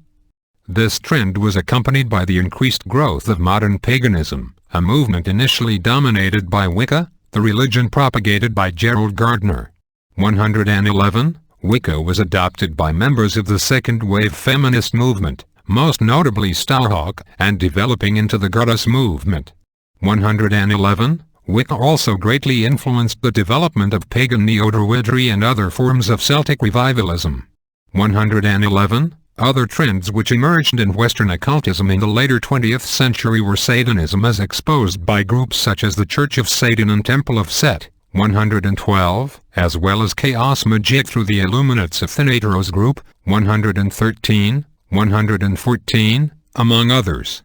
This trend was accompanied by the increased growth of modern paganism, a movement initially dominated by Wicca, the religion propagated by Gerald Gardner. 111. Wicca was adopted by members of the second-wave feminist movement, most notably Starhawk, and developing into the Goddess movement. 111. Wicca also greatly influenced the development of pagan neo-Druidry and other forms of Celtic revivalism. 111. Other trends which emerged in Western occultism in the later 20th century were Satanism as exposed by groups such as the Church of Satan and Temple of Set. 112, as well as chaos magic through the Illuminates of Thanateros group, 113, 114, among others.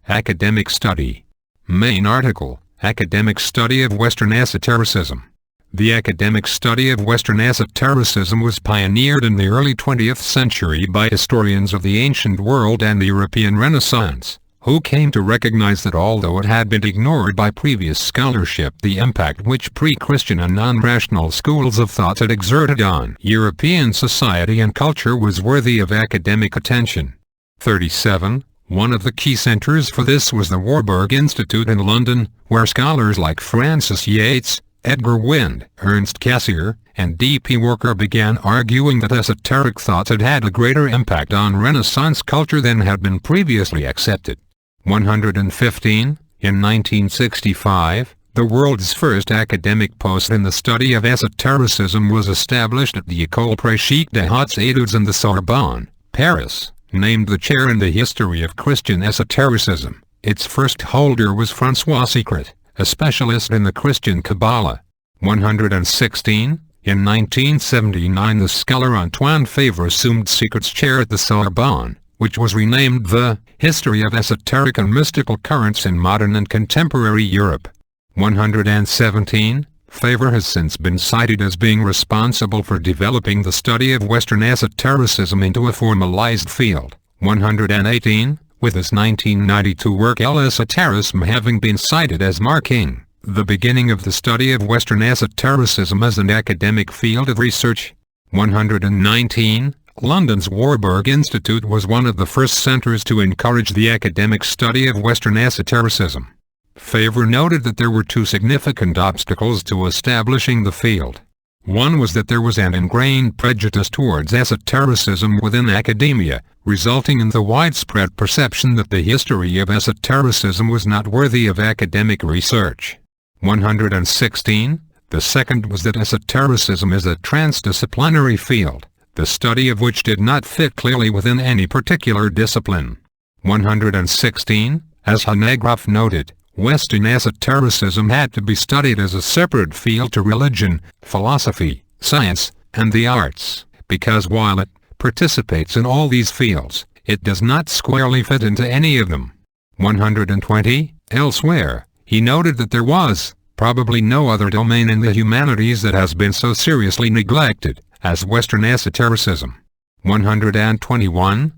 Academic study. Main article, Academic Study of Western Esotericism. The academic study of Western esotericism was pioneered in the early 20th century by historians of the ancient world and the European Renaissance, who came to recognize that although it had been ignored by previous scholarship, the impact which pre-Christian and non-rational schools of thought had exerted on European society and culture was worthy of academic attention. 37. One of the key centers for this was the Warburg Institute in London, where scholars like Francis Yates, Edgar Wind, Ernst Cassirer, and D.P. Worker began arguing that esoteric thought had had a greater impact on Renaissance culture than had been previously accepted. 115. In 1965, the world's first academic post in the study of esotericism was established at the École Pratique des Hautes Études in the Sorbonne, Paris, named the Chair in the History of Christian Esotericism. Its first holder was François Secret, a specialist in the Christian Kabbalah. 116. In 1979 the scholar Antoine Favre assumed Secret's chair at the Sorbonne, which was renamed the History of Esoteric and Mystical Currents in Modern and Contemporary Europe. 117. Favre has since been cited as being responsible for developing the study of Western esotericism into a formalized field. 118. With his 1992 work El Esoterismo having been cited as marking the beginning of the study of Western esotericism as an academic field of research. 119. London's Warburg Institute was one of the first centers to encourage the academic study of Western esotericism. Favre noted that there were two significant obstacles to establishing the field. One was that there was an ingrained prejudice towards esotericism within academia, resulting in the widespread perception that the history of esotericism was not worthy of academic research. 116. The second was that esotericism is a transdisciplinary field, the study of which did not fit clearly within any particular discipline. 116. As Hanegraaff noted, Western esotericism had to be studied as a separate field to religion, philosophy, science, and the arts, because while it participates in all these fields, it does not squarely fit into any of them. 120. Elsewhere, he noted that there was probably no other domain in the humanities that has been so seriously neglected as Western esotericism. 121.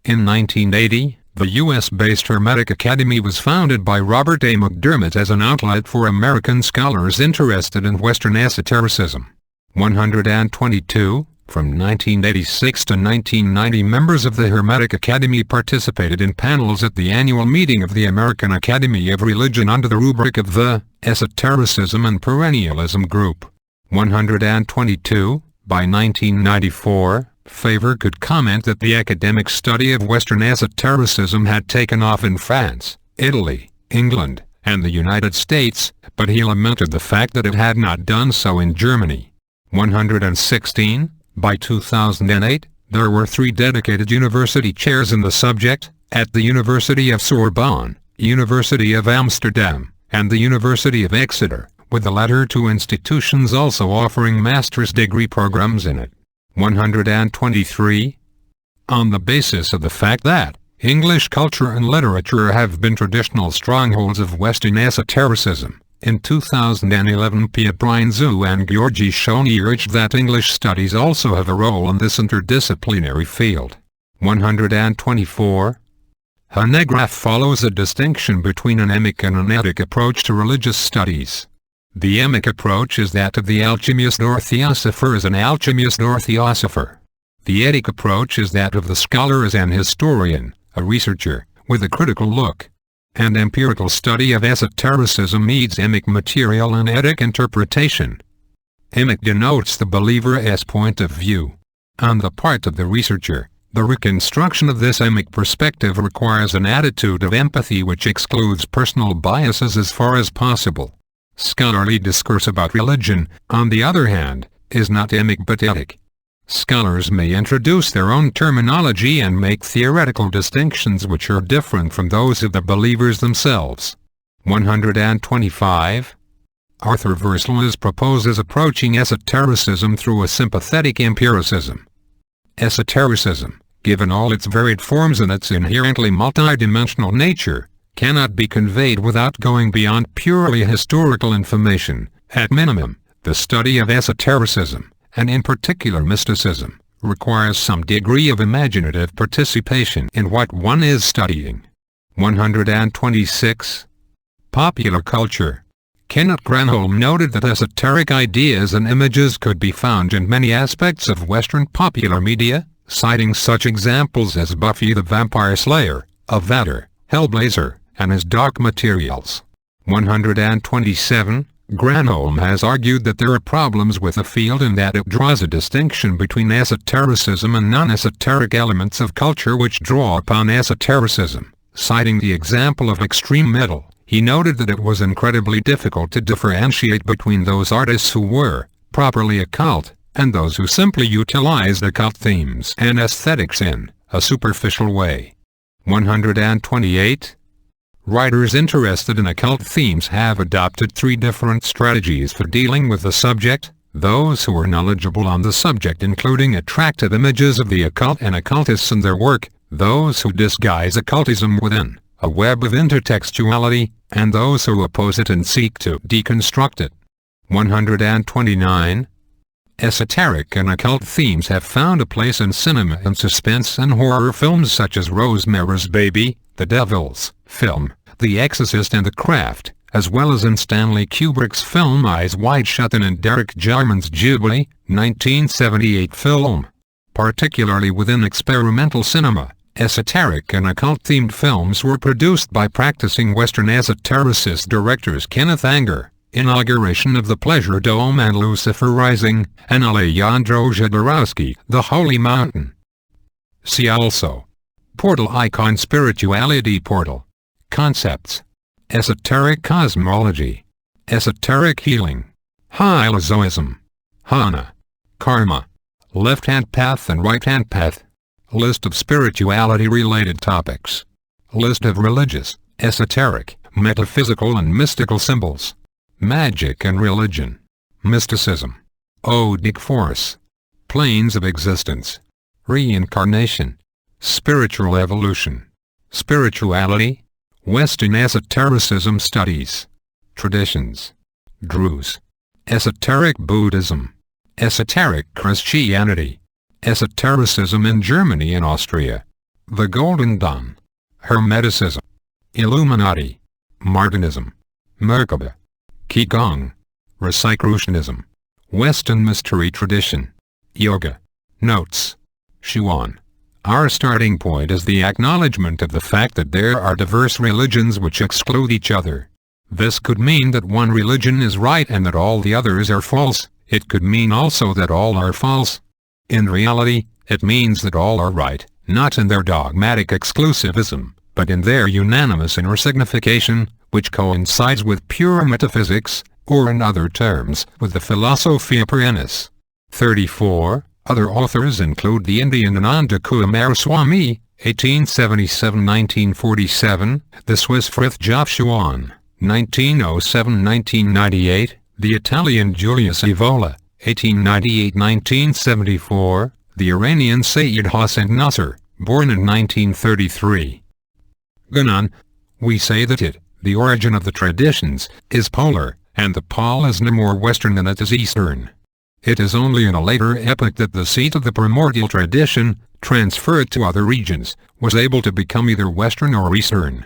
In 1980, the U.S.-based Hermetic Academy was founded by Robert A. McDermott as an outlet for American scholars interested in Western esotericism. 122. From 1986 to 1990 members of the Hermetic Academy participated in panels at the annual meeting of the American Academy of Religion under the rubric of the Esotericism and Perennialism Group. 122. By 1994, Favre could comment that the academic study of Western esotericism had taken off in France, Italy, England, and the United States, but he lamented the fact that it had not done so in Germany. 116. By 2008, there were 3 dedicated university chairs in the subject, at the University of Sorbonne, University of Amsterdam, and the University of Exeter, with the latter 2 institutions also offering master's degree programs in it. 123. On the basis of the fact that English culture and literature have been traditional strongholds of Western esotericism, in 2011 Pia Prinzou and Georgi Shoni urged that English studies also have a role in this interdisciplinary field. 124. Hanegraaff follows a distinction between an emic and an etic approach to religious studies. The emic approach is that of the alchemist or theosopher as an alchemist or theosopher. The etic approach is that of the scholar as an historian, a researcher, with a critical look. And empirical study of esotericism needs emic material and etic interpretation. Emic denotes the believer's point of view. On the part of the researcher, the reconstruction of this emic perspective requires an attitude of empathy which excludes personal biases as far as possible. Scholarly discourse about religion, on the other hand, is not emic but etic. Scholars may introduce their own terminology and make theoretical distinctions which are different from those of the believers themselves. 125. Arthur Verslaes proposes approaching esotericism through a sympathetic empiricism. Esotericism, given all its varied forms and its inherently multidimensional nature, cannot be conveyed without going beyond purely historical information. At minimum, the study of esotericism, and in particular mysticism, requires some degree of imaginative participation in what one is studying. 126. Popular culture. Kenneth Granholm noted that esoteric ideas and images could be found in many aspects of Western popular media, citing such examples as Buffy the Vampire Slayer, Avatar, Hellblazer, and his Dark Materials. 127. Granholm has argued that there are problems with the field in that it draws a distinction between esotericism and non-esoteric elements of culture which draw upon esotericism. Citing the example of extreme metal, he noted that it was incredibly difficult to differentiate between those artists who were properly occult and those who simply utilized occult themes and aesthetics in a superficial way. 128. Writers interested in occult themes have adopted three different strategies for dealing with the subject: those who are knowledgeable on the subject including attractive images of the occult and occultists in their work, those who disguise occultism within a web of intertextuality, and those who oppose it and seek to deconstruct it. 129. Esoteric and occult themes have found a place in cinema and suspense and horror films such as Rosemary's Baby, The Devil's Film, The Exorcist and The Craft, as well as in Stanley Kubrick's film Eyes Wide Shut and in Derek Jarman's Jubilee, 1978 film. Particularly within experimental cinema, esoteric and occult-themed films were produced by practicing Western esotericist directors Kenneth Anger, Inauguration of the Pleasure Dome and Lucifer Rising, and Alejandro Jodorowsky, The Holy Mountain. See also: Portal icon, spirituality portal, concepts, esoteric cosmology, esoteric healing, hylozoism, Hana, karma, left-hand path and right-hand path, list of spirituality-related topics, list of religious, esoteric, metaphysical and mystical symbols, magic and religion, mysticism, odic force, planes of existence, reincarnation, spiritual evolution, spirituality, Western esotericism studies, traditions, Druze, esoteric Buddhism, esoteric Christianity, esotericism in Germany and Austria, the Golden Dawn, Hermeticism, Illuminati, Martinism, Merkaba, Qigong, Rosicrucianism, Western mystery tradition, yoga. Notes. Shuan. Our starting point is the acknowledgement of the fact that there are diverse religions which exclude each other. This could mean that one religion is right and that all the others are false. It could mean also that all are false. In reality, it means that all are right, not in their dogmatic exclusivism, but in their unanimous inner signification, which coincides with pure metaphysics, or in other terms, with the Philosophia Perennis. 34. Other authors include the Indian Ananda Kumaraswamy, 1877–1947, the Swiss Fritjof Schuon, 1907–1998, the Italian Julius Evola, 1898–1974, the Iranian Sayyid Hossein Nasr, born in 1933. Gunan. We say that it, the origin of the traditions, is polar, and the pole is no more Western than it is Eastern. It is only in a later epoch that the seat of the primordial tradition, transferred to other regions, was able to become either Western or Eastern.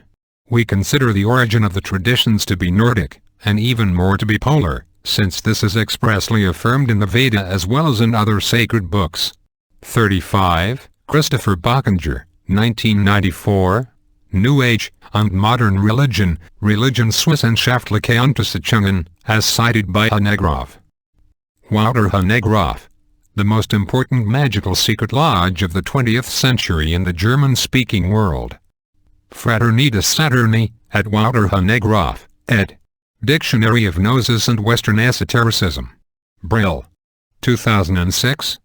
We consider the origin of the traditions to be Nordic, and even more to be polar, since this is expressly affirmed in the Veda as well as in other sacred books. 35. Christopher Bockinger, 1994. New Age and Modern Religion, Religionswissenschaftliche Untersuchungen, as cited by Hanegraaff. Wouter Hanegraaff. The most important magical secret lodge of the 20th century in the German-speaking world. Fraternita Saturni, at Wouter Hanegraaff, ed. Dictionary of Gnosis and Western Esotericism. Brill. 2006.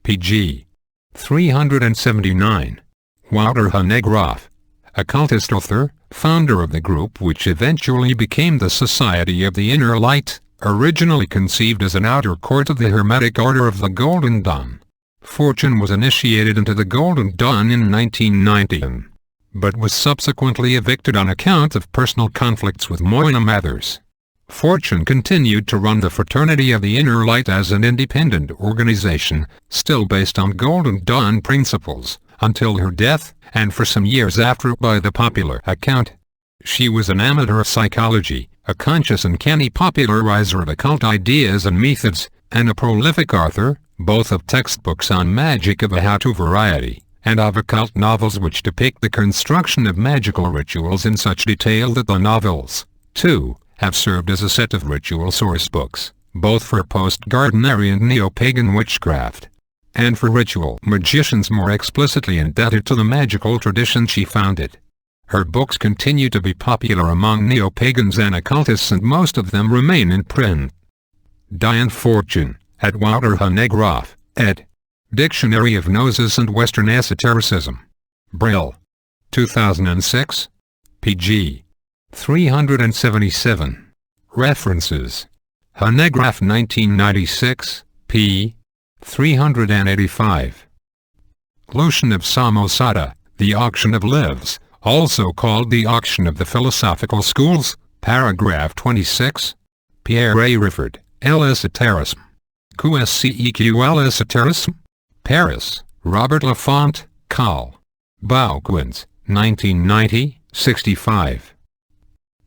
pg. 379. Wouter Hanegraaff. Occultist author, founder of the group which eventually became the Society of the Inner Light, Originally conceived as an outer court of the Hermetic Order of the Golden Dawn, Fortune was initiated into the Golden Dawn in 1990, but was subsequently evicted on account of personal conflicts with Moina Mathers. Fortune continued to run the Fraternity of the Inner Light as an independent organization, still based on Golden Dawn principles, until her death, and for some years after by the popular account. She was an amateur of psychology, a conscious and canny popularizer of occult ideas and methods, and a prolific author, both of textbooks on magic of a how-to variety, and of occult novels which depict the construction of magical rituals in such detail that the novels, too, have served as a set of ritual source books, both for post-Gardnerian and neo-pagan witchcraft, and for ritual magicians more explicitly indebted to the magical tradition she founded. Her books continue to be popular among neo-pagans and occultists, and most of them remain in print. Diane Fortune, at Wouter Hanegraaff, ed. Dictionary of Gnosis and Western Esotericism. Brill. 2006. pg. 377. References. Hanegraaff 1996, p. 385. Lucian of Samosata, The Auction of Lives, also called The Auction of the Philosophical Schools, paragraph 26. Pierre A. Rifford, L. Esoterisme. QSCEQL Esoterisme. Paris, Robert Laffont, Col. Bauquins, 1990, 65.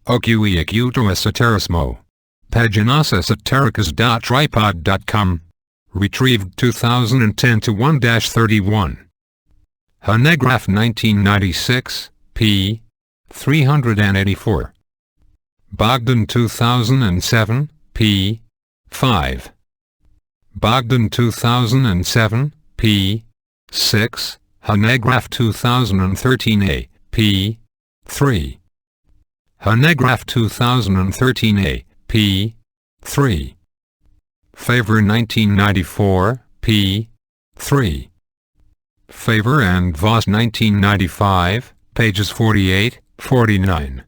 OQEQ to Esoterismo. Paginas esotericas.tripod.com. Retrieved 2010 to 1-31. Hanegraaff 1996, p. 384. Bogdan 2007, p. 5. Bogdan 2007, p. 6. Hanegraaff 2013a, p. 3. Hanegraaff 2013a, p. 3. Favor 1994, p. 3. Favor and Voss 1995, pages 48, 49.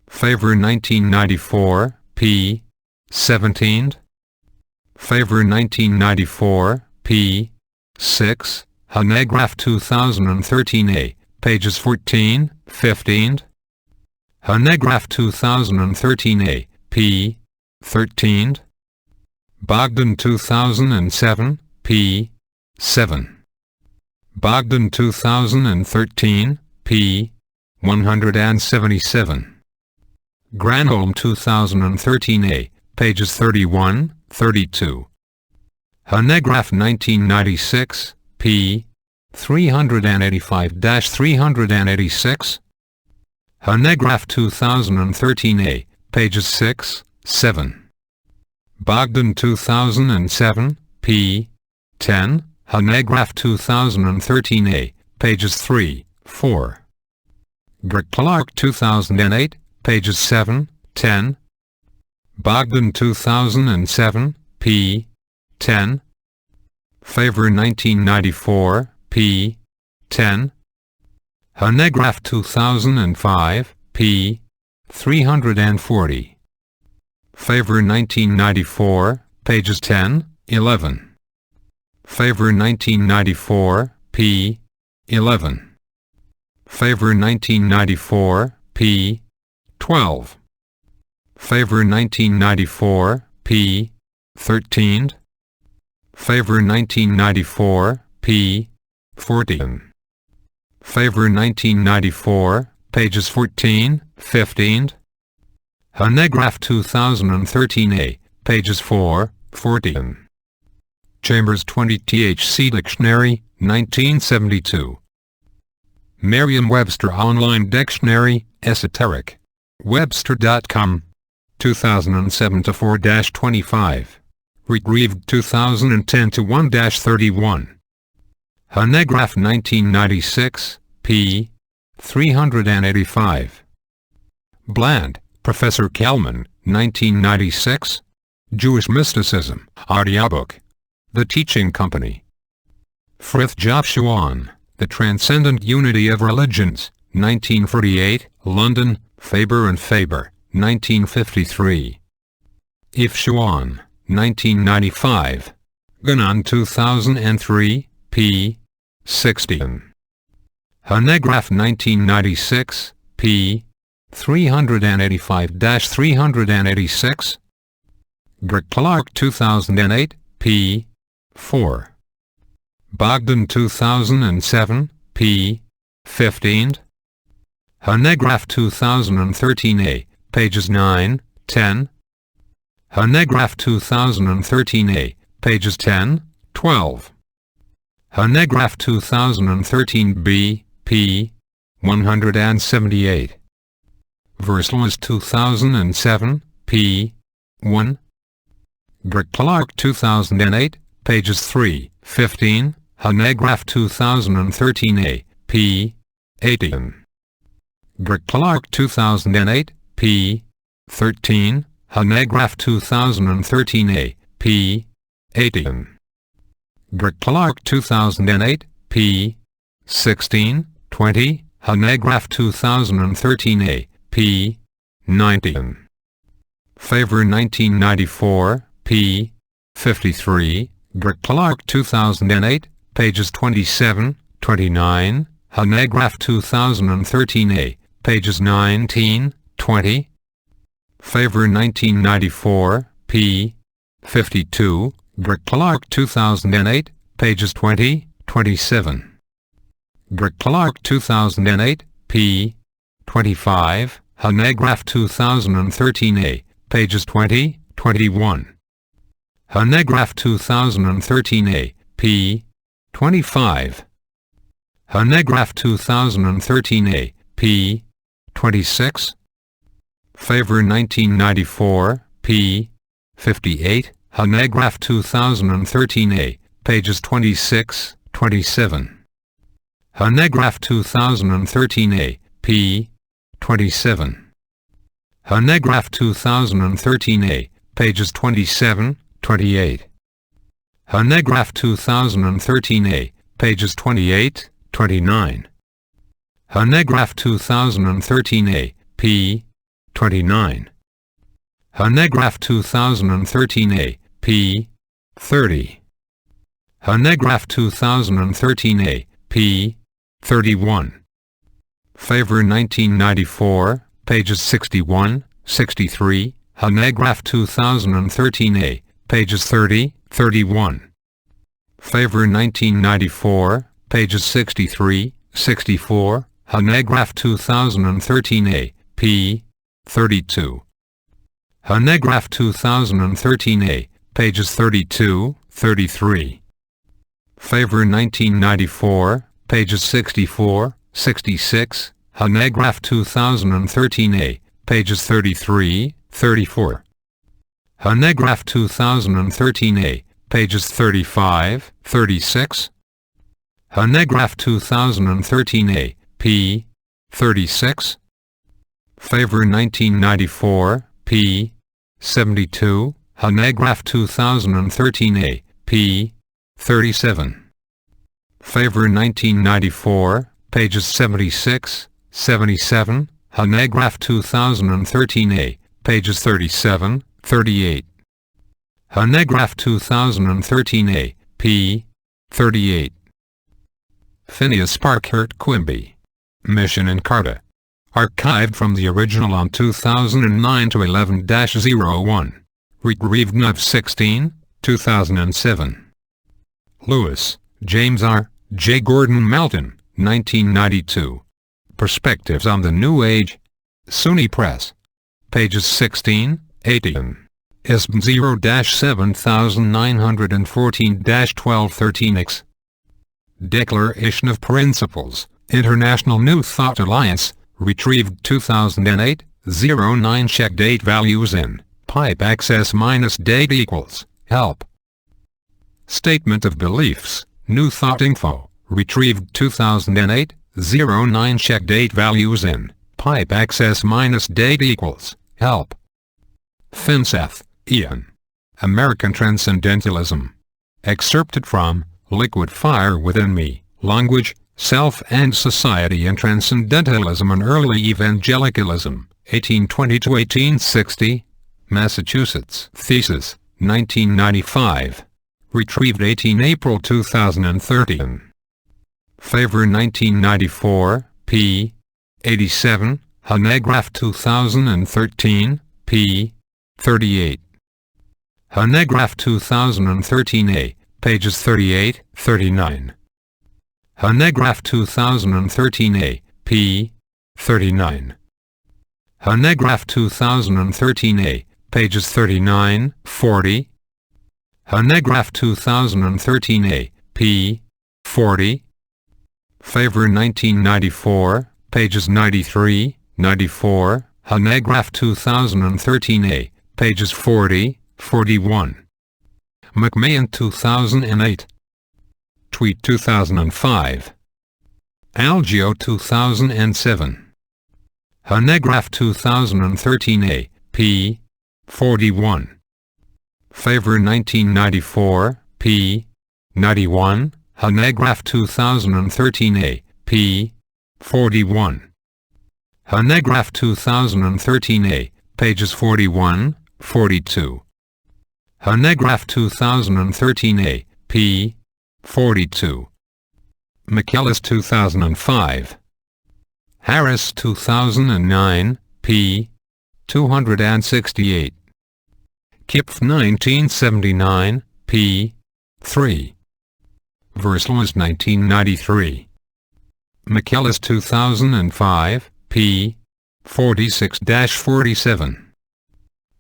Favor 1994, p. 17. Favor 1994, p. 6. Hanegraaff 2013a, pages 14, 15. Hanegraaff 2013a, p. 13. Bogdan 2007, p. 7. Bogdan 2013, p. 177. Granholm 2013a, pages 31, 32. Hanegraaff 1996, p. 385-386. Hanegraaff 2013a, pages 6, 7. Bogdan 2007, p. 10. Hanegraaff 2013a, pages 3, 4. Clark 2008, pages 7, 10. Bogdan 2007, p. 10. Favor 1994, p. 10. Hanegraaff 2005, p. 340. Favor 1994, pages 10, 11. Favor 1994, p. 11. Favor 1994, p. 12. Favor 1994, p. 13. Favor 1994, p. 14. Favor 1994, pages 14, 15. Hanegraaff 2013a, pages 4, 14. Chambers 20 THC Dictionary, 1972. Merriam-Webster Online Dictionary, Esoteric. Webster.com. 2007 to 4-25. Retrieved 2010 to 1-31. Hanegraaff 1996, p. 385. Bland, Professor Kalman, 1996. Jewish Mysticism, audiobook. The Teaching Company. Frithjof Schuon, The Transcendent Unity of Religions, 1948, London, Faber and Faber, 1953. Ifshuan, 1995. Ganon 2003, p. 16. Hanegraph 1996, p. 385-386. Clark 2008, p. 4. Bogdan 2007, p. 15. Hanegraph 2013a, pages 9, 10. Hanegraph 2013a, pages 10, 12. Hanegraph 2013b, p. 178. Verslins 2007, p. 1. Clark 2008, pages 3, 15. Hanegraph 2013a, p. 18. Clark 2008, p. 13. Hanegraph 2013a, p. 18. Clark 2008, p. 16, 20. Hanegraph 2013a, p. 19. Favor 1994, p. 53. Clark 2008, pages 27, 29. Hanegraph 2013a, pages 19, 20. Favor 1994, p. 52. Clark 2008, pages 20, 27. Clark 2008, p. 25. Hanegraph 2013a, pages 20, 21. Hanegraph 2013a, p. 25. Hanegraph 2013a, p. 26. Favor 1994, p. 58. Hanegraph 2013a, pages 26, 27. Hanegraph 2013a, p. 27. Hanegraph 2013a, pages 27, 28. Hanegraph 2013a, pages 28, 29. Hanegraph 2013a, p. 29. Hanegraph 2013a, p. 30. Hanegraph 2013a, p. 31. Favor 1994, pages 61, 63. Hanegraph 2013a, pages 30, 31. Favor 1994, pages 63, 64. Hanegraph 2013a, p. 32. Hanegraph 2013a, pages 32, 33. Favor 1994, pages 64, 66. Hanegraph 2013a, pages 33, 34. Hanegraph 2013a, pages 35, 36. Hanegraph 2013a, p. 36. Favor 1994, p. 72. Hanegraph 2013a, p. 37. Favor 1994, pages 76, 77. Hanegraph 2013a, pages 37, 38. Hanegraph 2013a, p. 38. Phineas Parkhurst Quimby. Mission Encarta. Archived from the original on 2009 to 11-01. Retrieved Nov 16, 2007. Lewis, James R., J. Gordon Melton, 1992. Perspectives on the New Age. SUNY Press. Pages 16, 18. ISBN 0-7914-1213X. Declaration of Principles, International New Thought Alliance, retrieved 2008, 09. Check date values in, pipe access minus date equals, help. Statement of Beliefs, New Thought Info, retrieved 2008, 09. Check date values in, pipe access minus date equals, help. Finseth, Ian. American Transcendentalism. Excerpted from Liquid Fire Within Me, Language, Self and Society in Transcendentalism and Early Evangelicalism, 1820 to 1860. Massachusetts. Thesis, 1995. Retrieved 18 April 2013. Favor 1994, p. 87, Hanegraph 2013, p. 38. Hanegraph 2013a, pages 38, 39. Hanegraph 2013a, p. 39. Hanegraph 2013a, pages 39, 40. Hanegraph 2013a, p. 40. Favor 1994, pages 93, 94. Hanegraph 2013a, pages 40, 41. McMahon 2008. Tweet 2005. Algeo 2007. Hanegraph 2013a, p. 41. Favor 1994, p. 91. Hanegraph 2013a, p. 41. Hanegraph 2013a, pages 41, 42. Hanegraph 2013a, p. 42. McKellis 2005. Harris 2009, p. 268. Kipf 1979, p. 3. Versluis 1993. McKellis 2005, p. 46-47.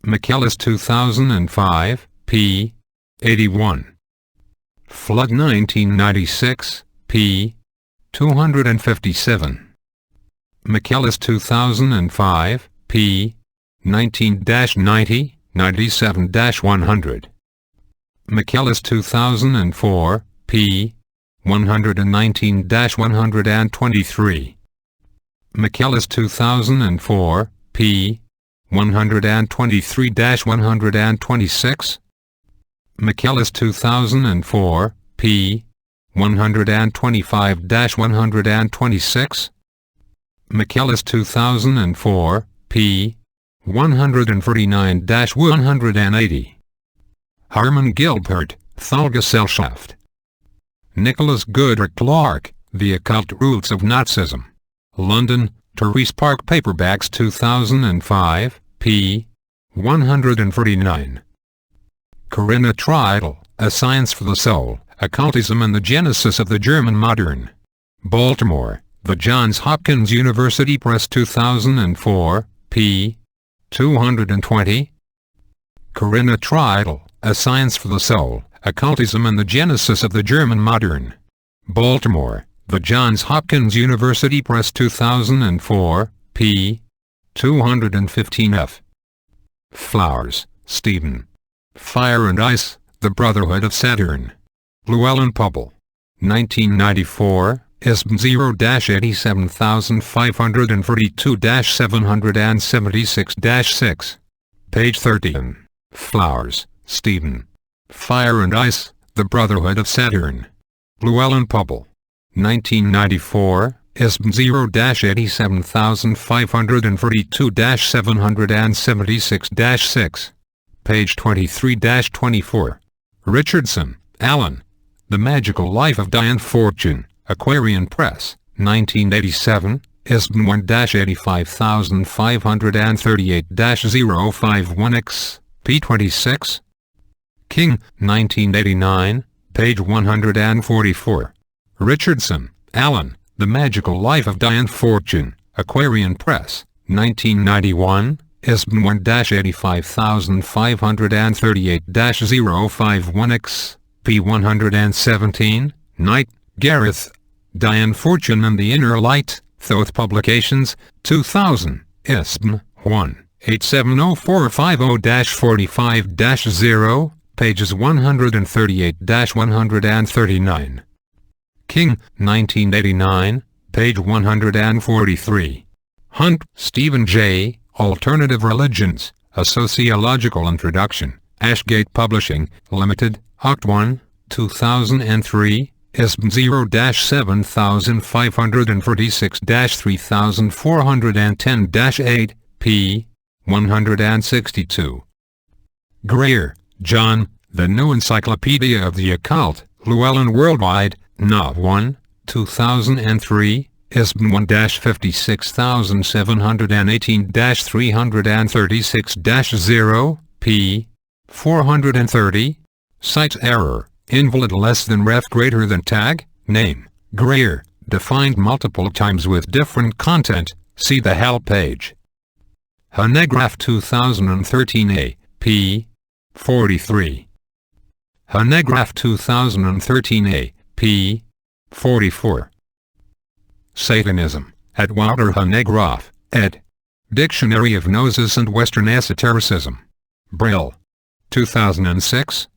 McKellis 2005, p. 81. Flood 1996, p. 257. McKellis 2005, p. 19-90, 97-100. McKellis 2004, p. 119-123. McKellis 2004, p. 123-126. McKellis 2004, p. 125-126. McKellis 2004, p. 149-180. Harman Gilbert, Thalgesellschaft. Nicholas Goodrick Clark, The Occult Roots of Nazism. London, Therese Park Paperbacks 2005, p. 149. Corinna Treidel, A Science for the Soul, Occultism and the Genesis of the German Modern. Baltimore, The Johns Hopkins University Press 2004, p. 220. Corinna Treidel, A Science for the Soul, Occultism and the Genesis of the German Modern. Baltimore, The Johns Hopkins University Press 2004, p. 215f. Flowers, Stephen. Fire and Ice, The Brotherhood of Saturn. Llewellyn Pobble. 1994, ISBN 0-87542-776-6. Page 13. Flowers, Stephen. Fire and Ice, The Brotherhood of Saturn. Llewellyn Pobble. 1994, ISBN 0-87542-776-6. Page 23-24. Richardson, Alan. The Magical Life of Diane Fortune, Aquarian Press, 1987, ISBN 1-85538-051X, p26. King, 1989, page 144. Richardson, Alan. The Magical Life of Diane Fortune, Aquarian Press, 1991, ISBN 1-85538-051X, p117. Knight, Gareth. Diane Fortune and the Inner Light, Thoth Publications, 2000, ISBN 1-87045-0-45-0, pages 138-139. King, 1989, page 143. Hunt, Stephen J., Alternative Religions, A Sociological Introduction, Ashgate Publishing, Limited, Oct. 1, 2003, ISBN 0-7546-3410-8, p. 162. Greer, John, The New Encyclopedia of the Occult, Llewellyn Worldwide, No. 1, 2003, ISBN 1-56718-336-0, p. 430. Cites error, invalid less than ref greater than tag, name, Greer, defined multiple times with different content, see the help page. Hanegraph 2013a, p. 43. Hanegraph 2013a, p. 44. Satanism, at Walter Hanegraph, ed. Dictionary of Gnosis and Western Esotericism. Brill. 2006.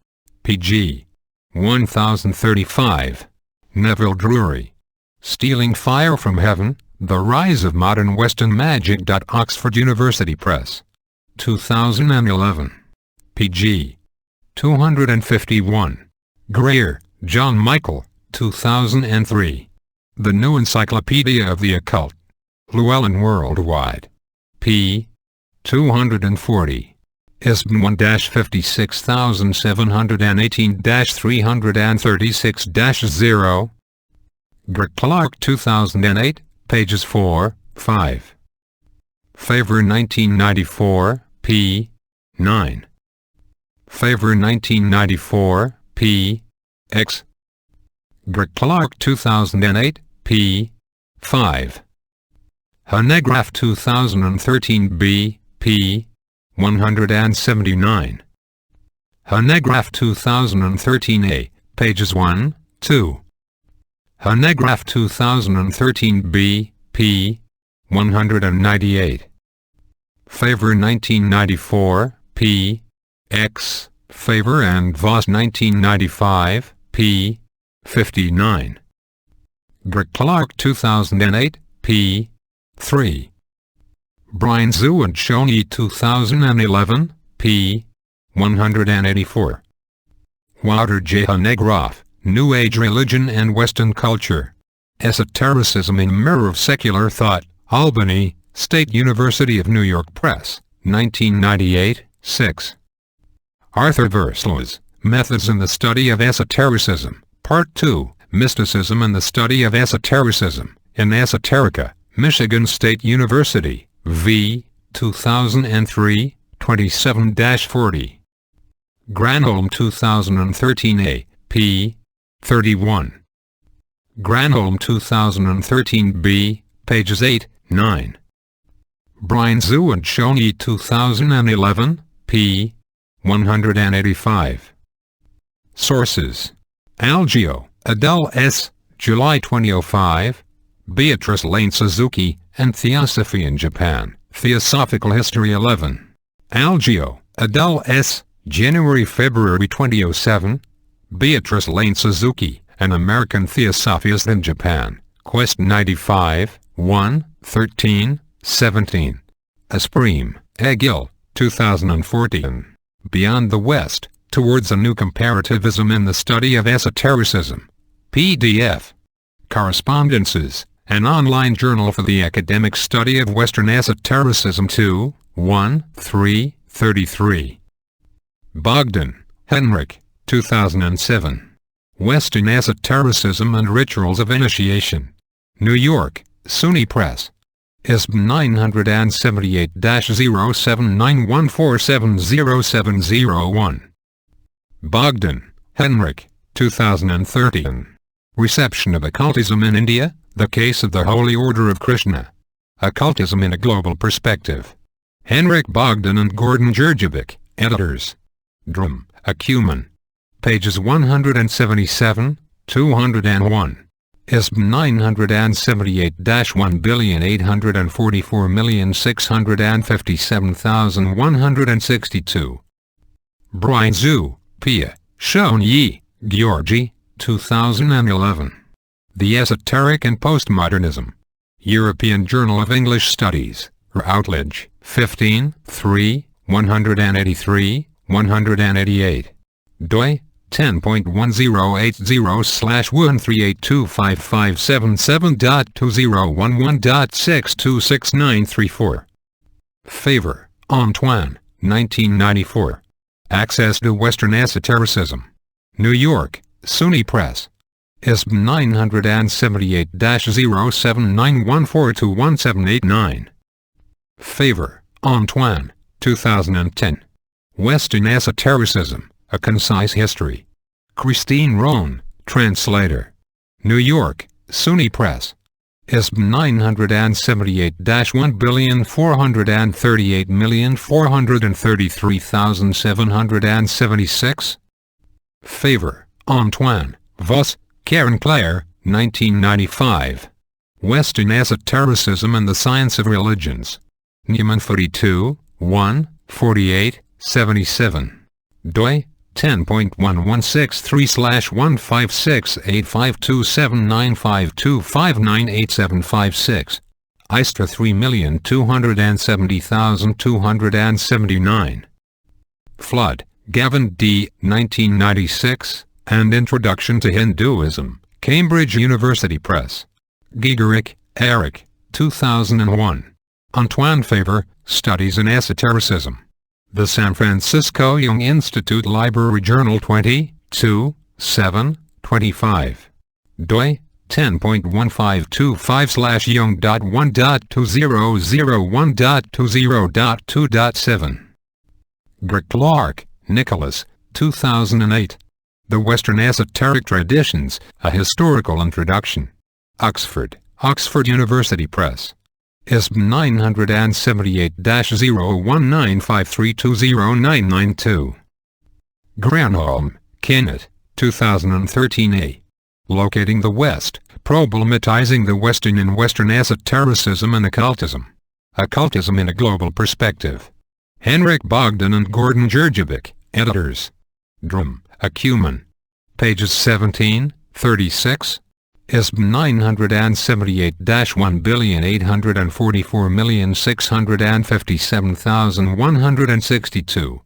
pg. 1035. Neville Drury. Stealing Fire from Heaven, The Rise of Modern Western Magic. Oxford University Press. 2011. pg. 251. Greer, John Michael, 2003. The New Encyclopedia of the Occult. Llewellyn Worldwide. p. 240. ISBN 1-56718-336-0. Clark 2008, pages 4, 5. Favor 1994, p. 9. Favor 1994, p. X. Clark 2008, p. 5. Hanegraph 2013 b. p. 179. Hanegraph 2013 a. pages 1, 2. Hanegraph 2013 b. p. 198. Favor 1994, p. X. Favor and Voss 1995, p. 59. Clark 2008, p. 3. Brian Zhu and Shoney 2011, p. 184. Walter J. Hanegraph, New Age Religion and Western Culture. Esotericism in Mirror of Secular Thought, Albany, State University of New York Press, 1998, 6. Arthur Versluis, Methods in the Study of Esotericism, Part 2, Mysticism and the Study of Esotericism, in Esoterica, Michigan State University, v. 2003, 27-40. Granholm 2013a, p. 31. Granholm 2013b, pages 8, 9. Brian Zhu and Shoney 2011, p. 185. Sources: Algeo, Adele S., July 2005, Beatrice Lane Suzuki, and Theosophy in Japan, Theosophical History 11. Algeo, Adele S., January-February 2007, Beatrice Lane Suzuki, An American Theosophist in Japan, Quest 95, 1, 13, 17. Esprime, Egil, 2014. Beyond the West, Towards a New Comparativism in the Study of Esotericism. PDF. Correspondences, an online journal for the academic study of Western Esotericism 2, 1, 3, 33. Bogdan, Henrik, 2007. Western Esotericism and Rituals of Initiation. New York, SUNY Press. ISBN 978-0791470701. Bogdan, Henrik, 2013. Reception of Occultism in India, The Case of the Holy Order of Krishna. Occultism in a Global Perspective. Henrik Bogdan and Gordon Jurjevic, editors. Drum, Acumen. Pages 177, 201. ISBN 978-1,844,657,162. Brian Zhu, Pia, Shonyi, Georgi, 2011. The Esoteric and Postmodernism. European Journal of English Studies, Routledge, 15, 3, 183, 188. doi, 10.1080/1382557.2011.626934. Favor, Antoine, 1994. Access to Western Esotericism. New York, SUNY Press. ISBN 978-0791421789. Favor, Antoine, 2010. Western Esotericism, A Concise History. Christine Rohn, Translator. New York, SUNY Press. ISBN 978-1,438,433,776. Favor, Antoine, Voss, Karen Claire, 1995. Western Esotericism and the Science of Religions. Neiman 42, 1, 48, 77. doi, 10.1163/15685279525987556. ISTA 3,270,279. Flood, Gavin D. 1996, and Introduction to Hinduism, Cambridge University Press. Gigerich, Eric, 2001. Antoine Favor, Studies in Esotericism. The San Francisco Young Institute Library Journal 22, 7, 25. doi, 10.1525/1.2001.20.2.7. Clark, Nicholas, 2008. The Western Esoteric Traditions, A Historical Introduction. Oxford, Oxford University Press. ISBN 978-01953200992. Granholm, Kenneth, 2013a. Locating the West, Problematizing the Western in Western Esotericism and Occultism. Occultism in a Global Perspective. Henrik Bogdan and Gordon Jurjevic, editors. Drum, Acumen. Pages 17, 36. ISBN 978-1,844,657,162.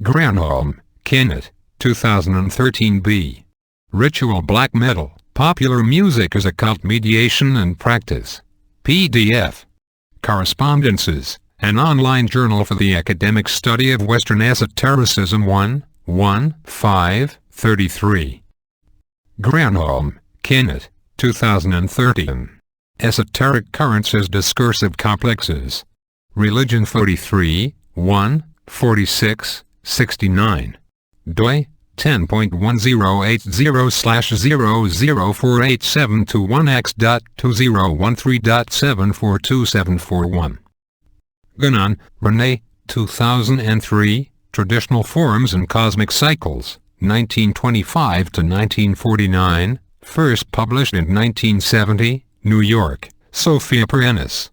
Granholm, Kenneth, 2013b. Ritual Black Metal, Popular Music as Occult Mediation and Practice. PDF. Correspondences, an online journal for the academic study of Western Esotericism 1, 5, 33. Granholm, Kenneth, 2013. Esoteric Currents as Discursive Complexes. Religion 43, 1, 46, 69. doi, 10.1080804872-1x.2013.742741. Gunan, Renee, 2003, Traditional Forms and Cosmic Cycles, 1925 to 1949, first published in 1970, New York, Sophia Perennis.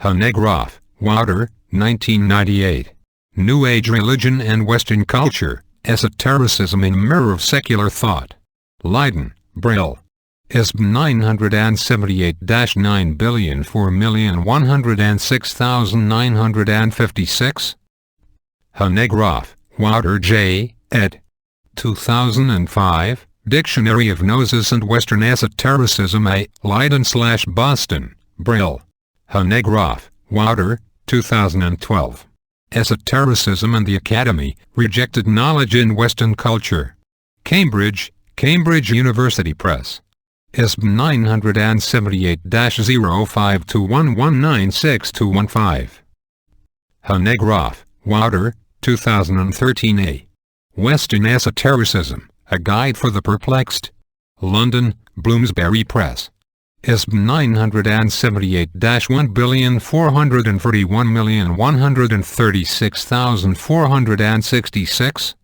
Hanegraaff, Wouter, 1998. New Age Religion and Western Culture, Esotericism in Mirror of Secular Thought. Leiden, Brill. ISBN 978-904,106,956. Hanegraaff, Wouter J., ed. 2005, Dictionary of Gnosis and Western Esotericism A. Leiden/Boston, Brill. Hanegraaff, Wouter, 2012. Esotericism and the Academy, Rejected Knowledge in Western Culture. Cambridge, Cambridge University Press. ISBN 978-0521196215. Hanegraaff, Wouter, 2013a. Western Esotericism, A Guide for the Perplexed. London, Bloomsbury Press. ISBN 978-1,441,136,466.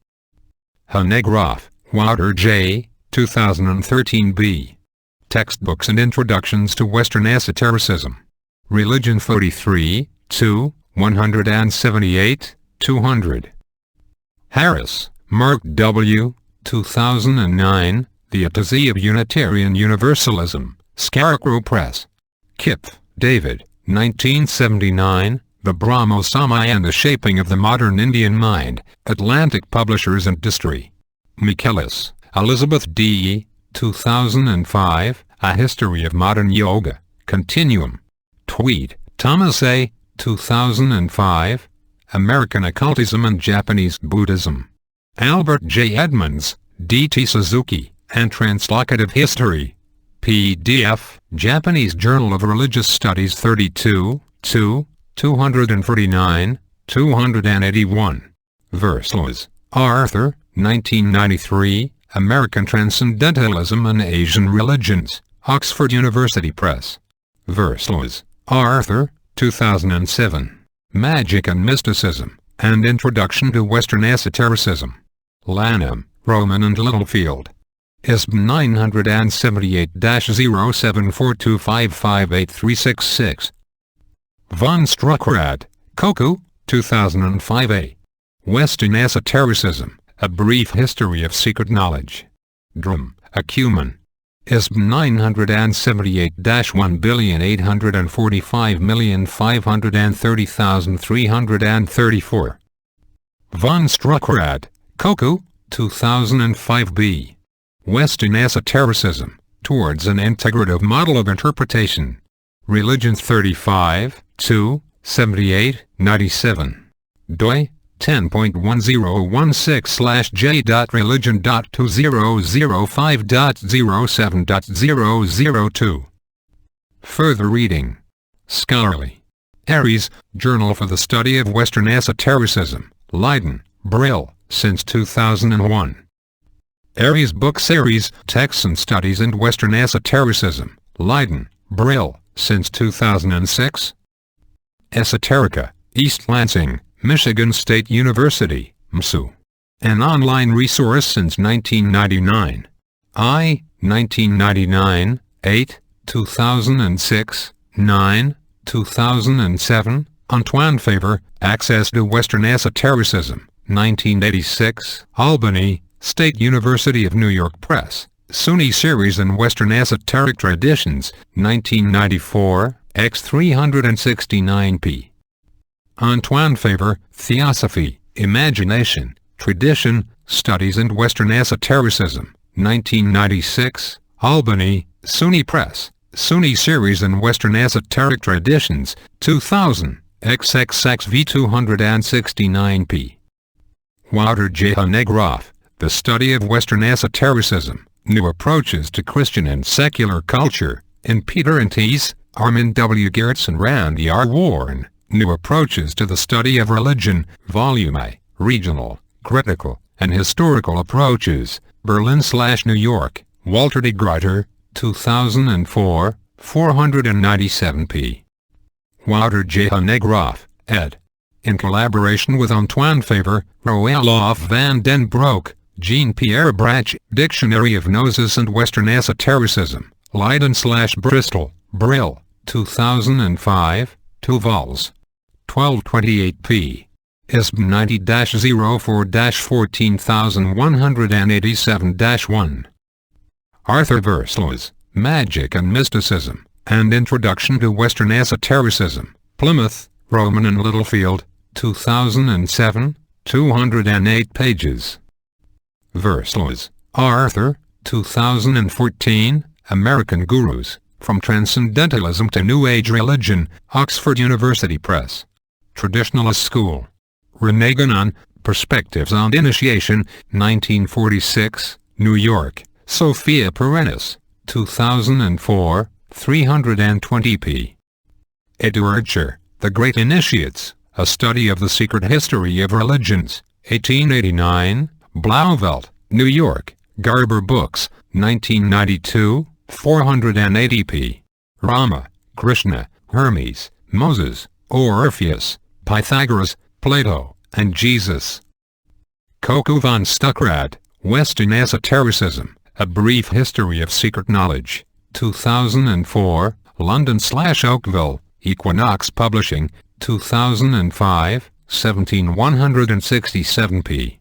Hanegraaff, Wouter J., 2013b. Textbooks and Introductions to Western Esotericism. Religion 43, 2, 178, 200. Harris, Mark W., 2009, The A to Z of Unitarian Universalism, Scarecrow Press. Kipf, David, 1979, The Brahmo Samaj and the Shaping of the Modern Indian Mind, Atlantic Publishers Industry. Michaelis, Elizabeth D., 2005, A History of Modern Yoga, Continuum. Tweed, Thomas A., 2005, American Occultism and Japanese Buddhism. Albert J. Edmonds, D.T. Suzuki, and Translocative History. PDF, Japanese Journal of Religious Studies 32, 249, 281. Verslers, Arthur, 1993, American Transcendentalism and Asian Religions, Oxford University Press. Verslers, Arthur, 2007. Magic and Mysticism, and Introduction to Western Esotericism. Lanham, Rowman and Littlefield. ISBN 978-0742558366. Von Struckrad, Koku, 2005a. Western Esotericism, A Brief History of Secret Knowledge. Drum, Acumen. ISBN 978-1,845,530,334. Von Struckrad, Koku, 2005b. Western Esotericism, Towards an Integrative Model of Interpretation. Religion 35, 78, 97. doi, 10.1016/j.religion.2005.07.002. Further reading. Scholarly. Aries, Journal for the Study of Western Esotericism, Leiden, Brill, since 2001. Aries Book Series, Texts and Studies in Western Esotericism, Leiden, Brill, since 2006. Esoterica, East Lansing, Michigan State University, MSU. An online resource since 1999. 1999, 8, 2006, 9, 2007, Antoine Favre, Access to Western Esotericism, 1986, Albany, State University of New York Press, SUNY Series in Western Esoteric Traditions, 1994, x 369p. Antoine Favre, Theosophy, Imagination, Tradition, Studies in Western Esotericism, 1996, Albany, SUNY Press, SUNY Series in Western Esoteric Traditions, 2000, XXXV 269p. Wouter Jehanegrov, The Study of Western Esotericism, New Approaches to Christian and Secular Culture, in Peter and Thies, Armin W. Geertz and Randy R. Warren, New Approaches to the Study of Religion, Volume I, Regional, Critical, and Historical Approaches, Berlin/New York, Walter D. Gruyter, 2004, 497p. Wouter Jehanegrov, ed. In collaboration with Antoine Favre, Roelof van den Broek, Jean-Pierre Brach, Dictionary of Gnosis and Western Esotericism, Leiden/Bristol, Brill, 2005, 2 vols. 1228p. ISBN 90-04-14187-1. Arthur Verslers, Magic and Mysticism, and Introduction to Western Esotericism, Plymouth, Rowman and Littlefield, 2007, 208 pages. Verslers, Arthur, 2014, American Gurus, From Transcendentalism to New Age Religion, Oxford University Press. Traditionalist School. Reneganon, Perspectives on Initiation, 1946, New York, Sophia Perennis, 2004, 320p. Eduardscher, The Great Initiates, A Study of the Secret History of Religions, 1889, Blauvelt, New York, Garber Books, 1992, 480p. Rama, Krishna, Hermes, Moses, Orpheus, Pythagoras, Plato, and Jesus. Koku von Stuckrad, Western Esotericism, A Brief History of Secret Knowledge, 2004, London/Oakville, Equinox Publishing, 2005, 17167p.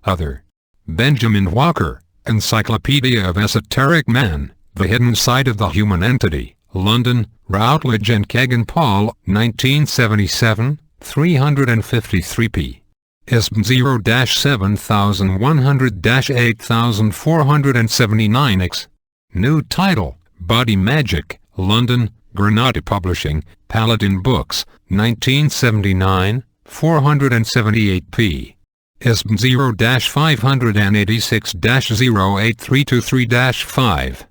Other. Benjamin Walker, Encyclopedia of Esoteric Man, The Hidden Side of the Human Entity, London, Routledge and Kegan Paul, 1977, 353p. ISBN 0-7100-8479x. New title, Body Magic, London, Granada Publishing, Paladin Books, 1979, 478p. ISBN 0-586-08323-5.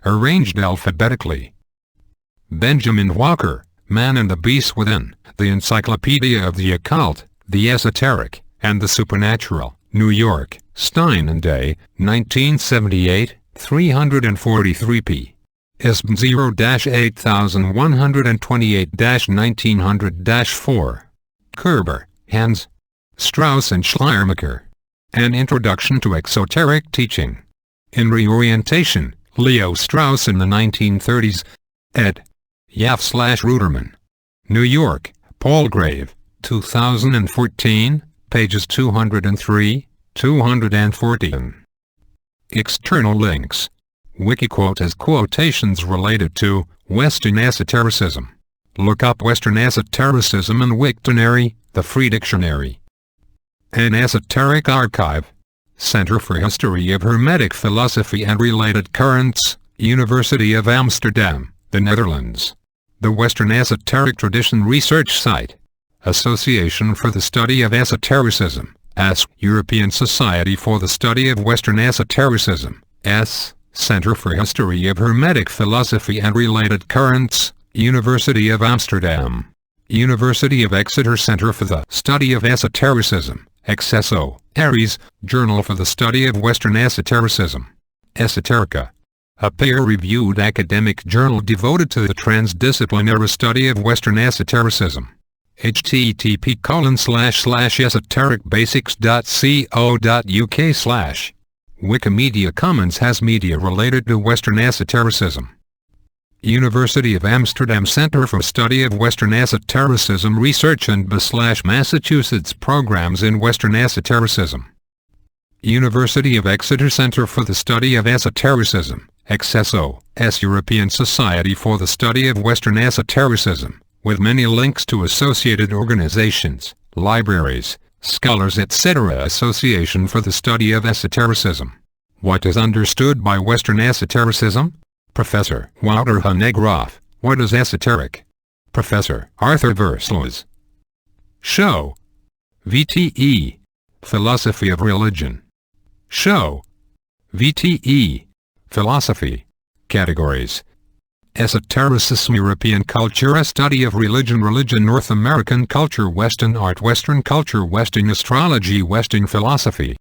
Arranged alphabetically. Benjamin Walker, Man and the Beast Within, The Encyclopedia of the Occult, the Esoteric, and the Supernatural, New York, Stein and Day, 1978, 343p. ISBN 0-8128-1900-4. Kerber, Hans. Strauss and Schleiermacher. An Introduction to Exoteric Teaching. In Reorientation, Leo Strauss in the 1930s. Ed. Yaff/Ruderman. New York, Palgrave, 2014, pages 203, 214. External links. Wikiquote has quotations related to Western esotericism. Look up Western esotericism in Wiktionary, the Free Dictionary. An Esoteric Archive. Center for History of Hermetic Philosophy and Related Currents, University of Amsterdam, the Netherlands. The Western Esoteric Tradition Research Site. Association for the Study of Esotericism, ASK. European Society for the Study of Western Esotericism, S. Center for History of Hermetic Philosophy and Related Currents, University of Amsterdam. University of Exeter Center for the Study of Esotericism, XSO, Aries, Journal for the Study of Western Esotericism. Esoterica. A peer-reviewed academic journal devoted to the transdisciplinary study of Western esotericism. http://esotericbasics.co.uk/ Wikimedia Commons has media related to Western esotericism. University of Amsterdam Center for Study of Western Esotericism Research and /Massachusetts Programs in Western Esotericism. University of Exeter Center for the Study of Esotericism, XSO, European Society for the Study of Western Esotericism, with many links to associated organizations, libraries, scholars etc. Association for the Study of Esotericism. What is understood by Western esotericism? Professor Wouter Hanegraaff, What is Esoteric? Professor Arthur Versluis. Show. VTE. Philosophy of Religion. Show. VTE. Philosophy. Categories. Esotericism, European culture, a study of religion, North American culture, Western art, Western culture, Western astrology, Western philosophy.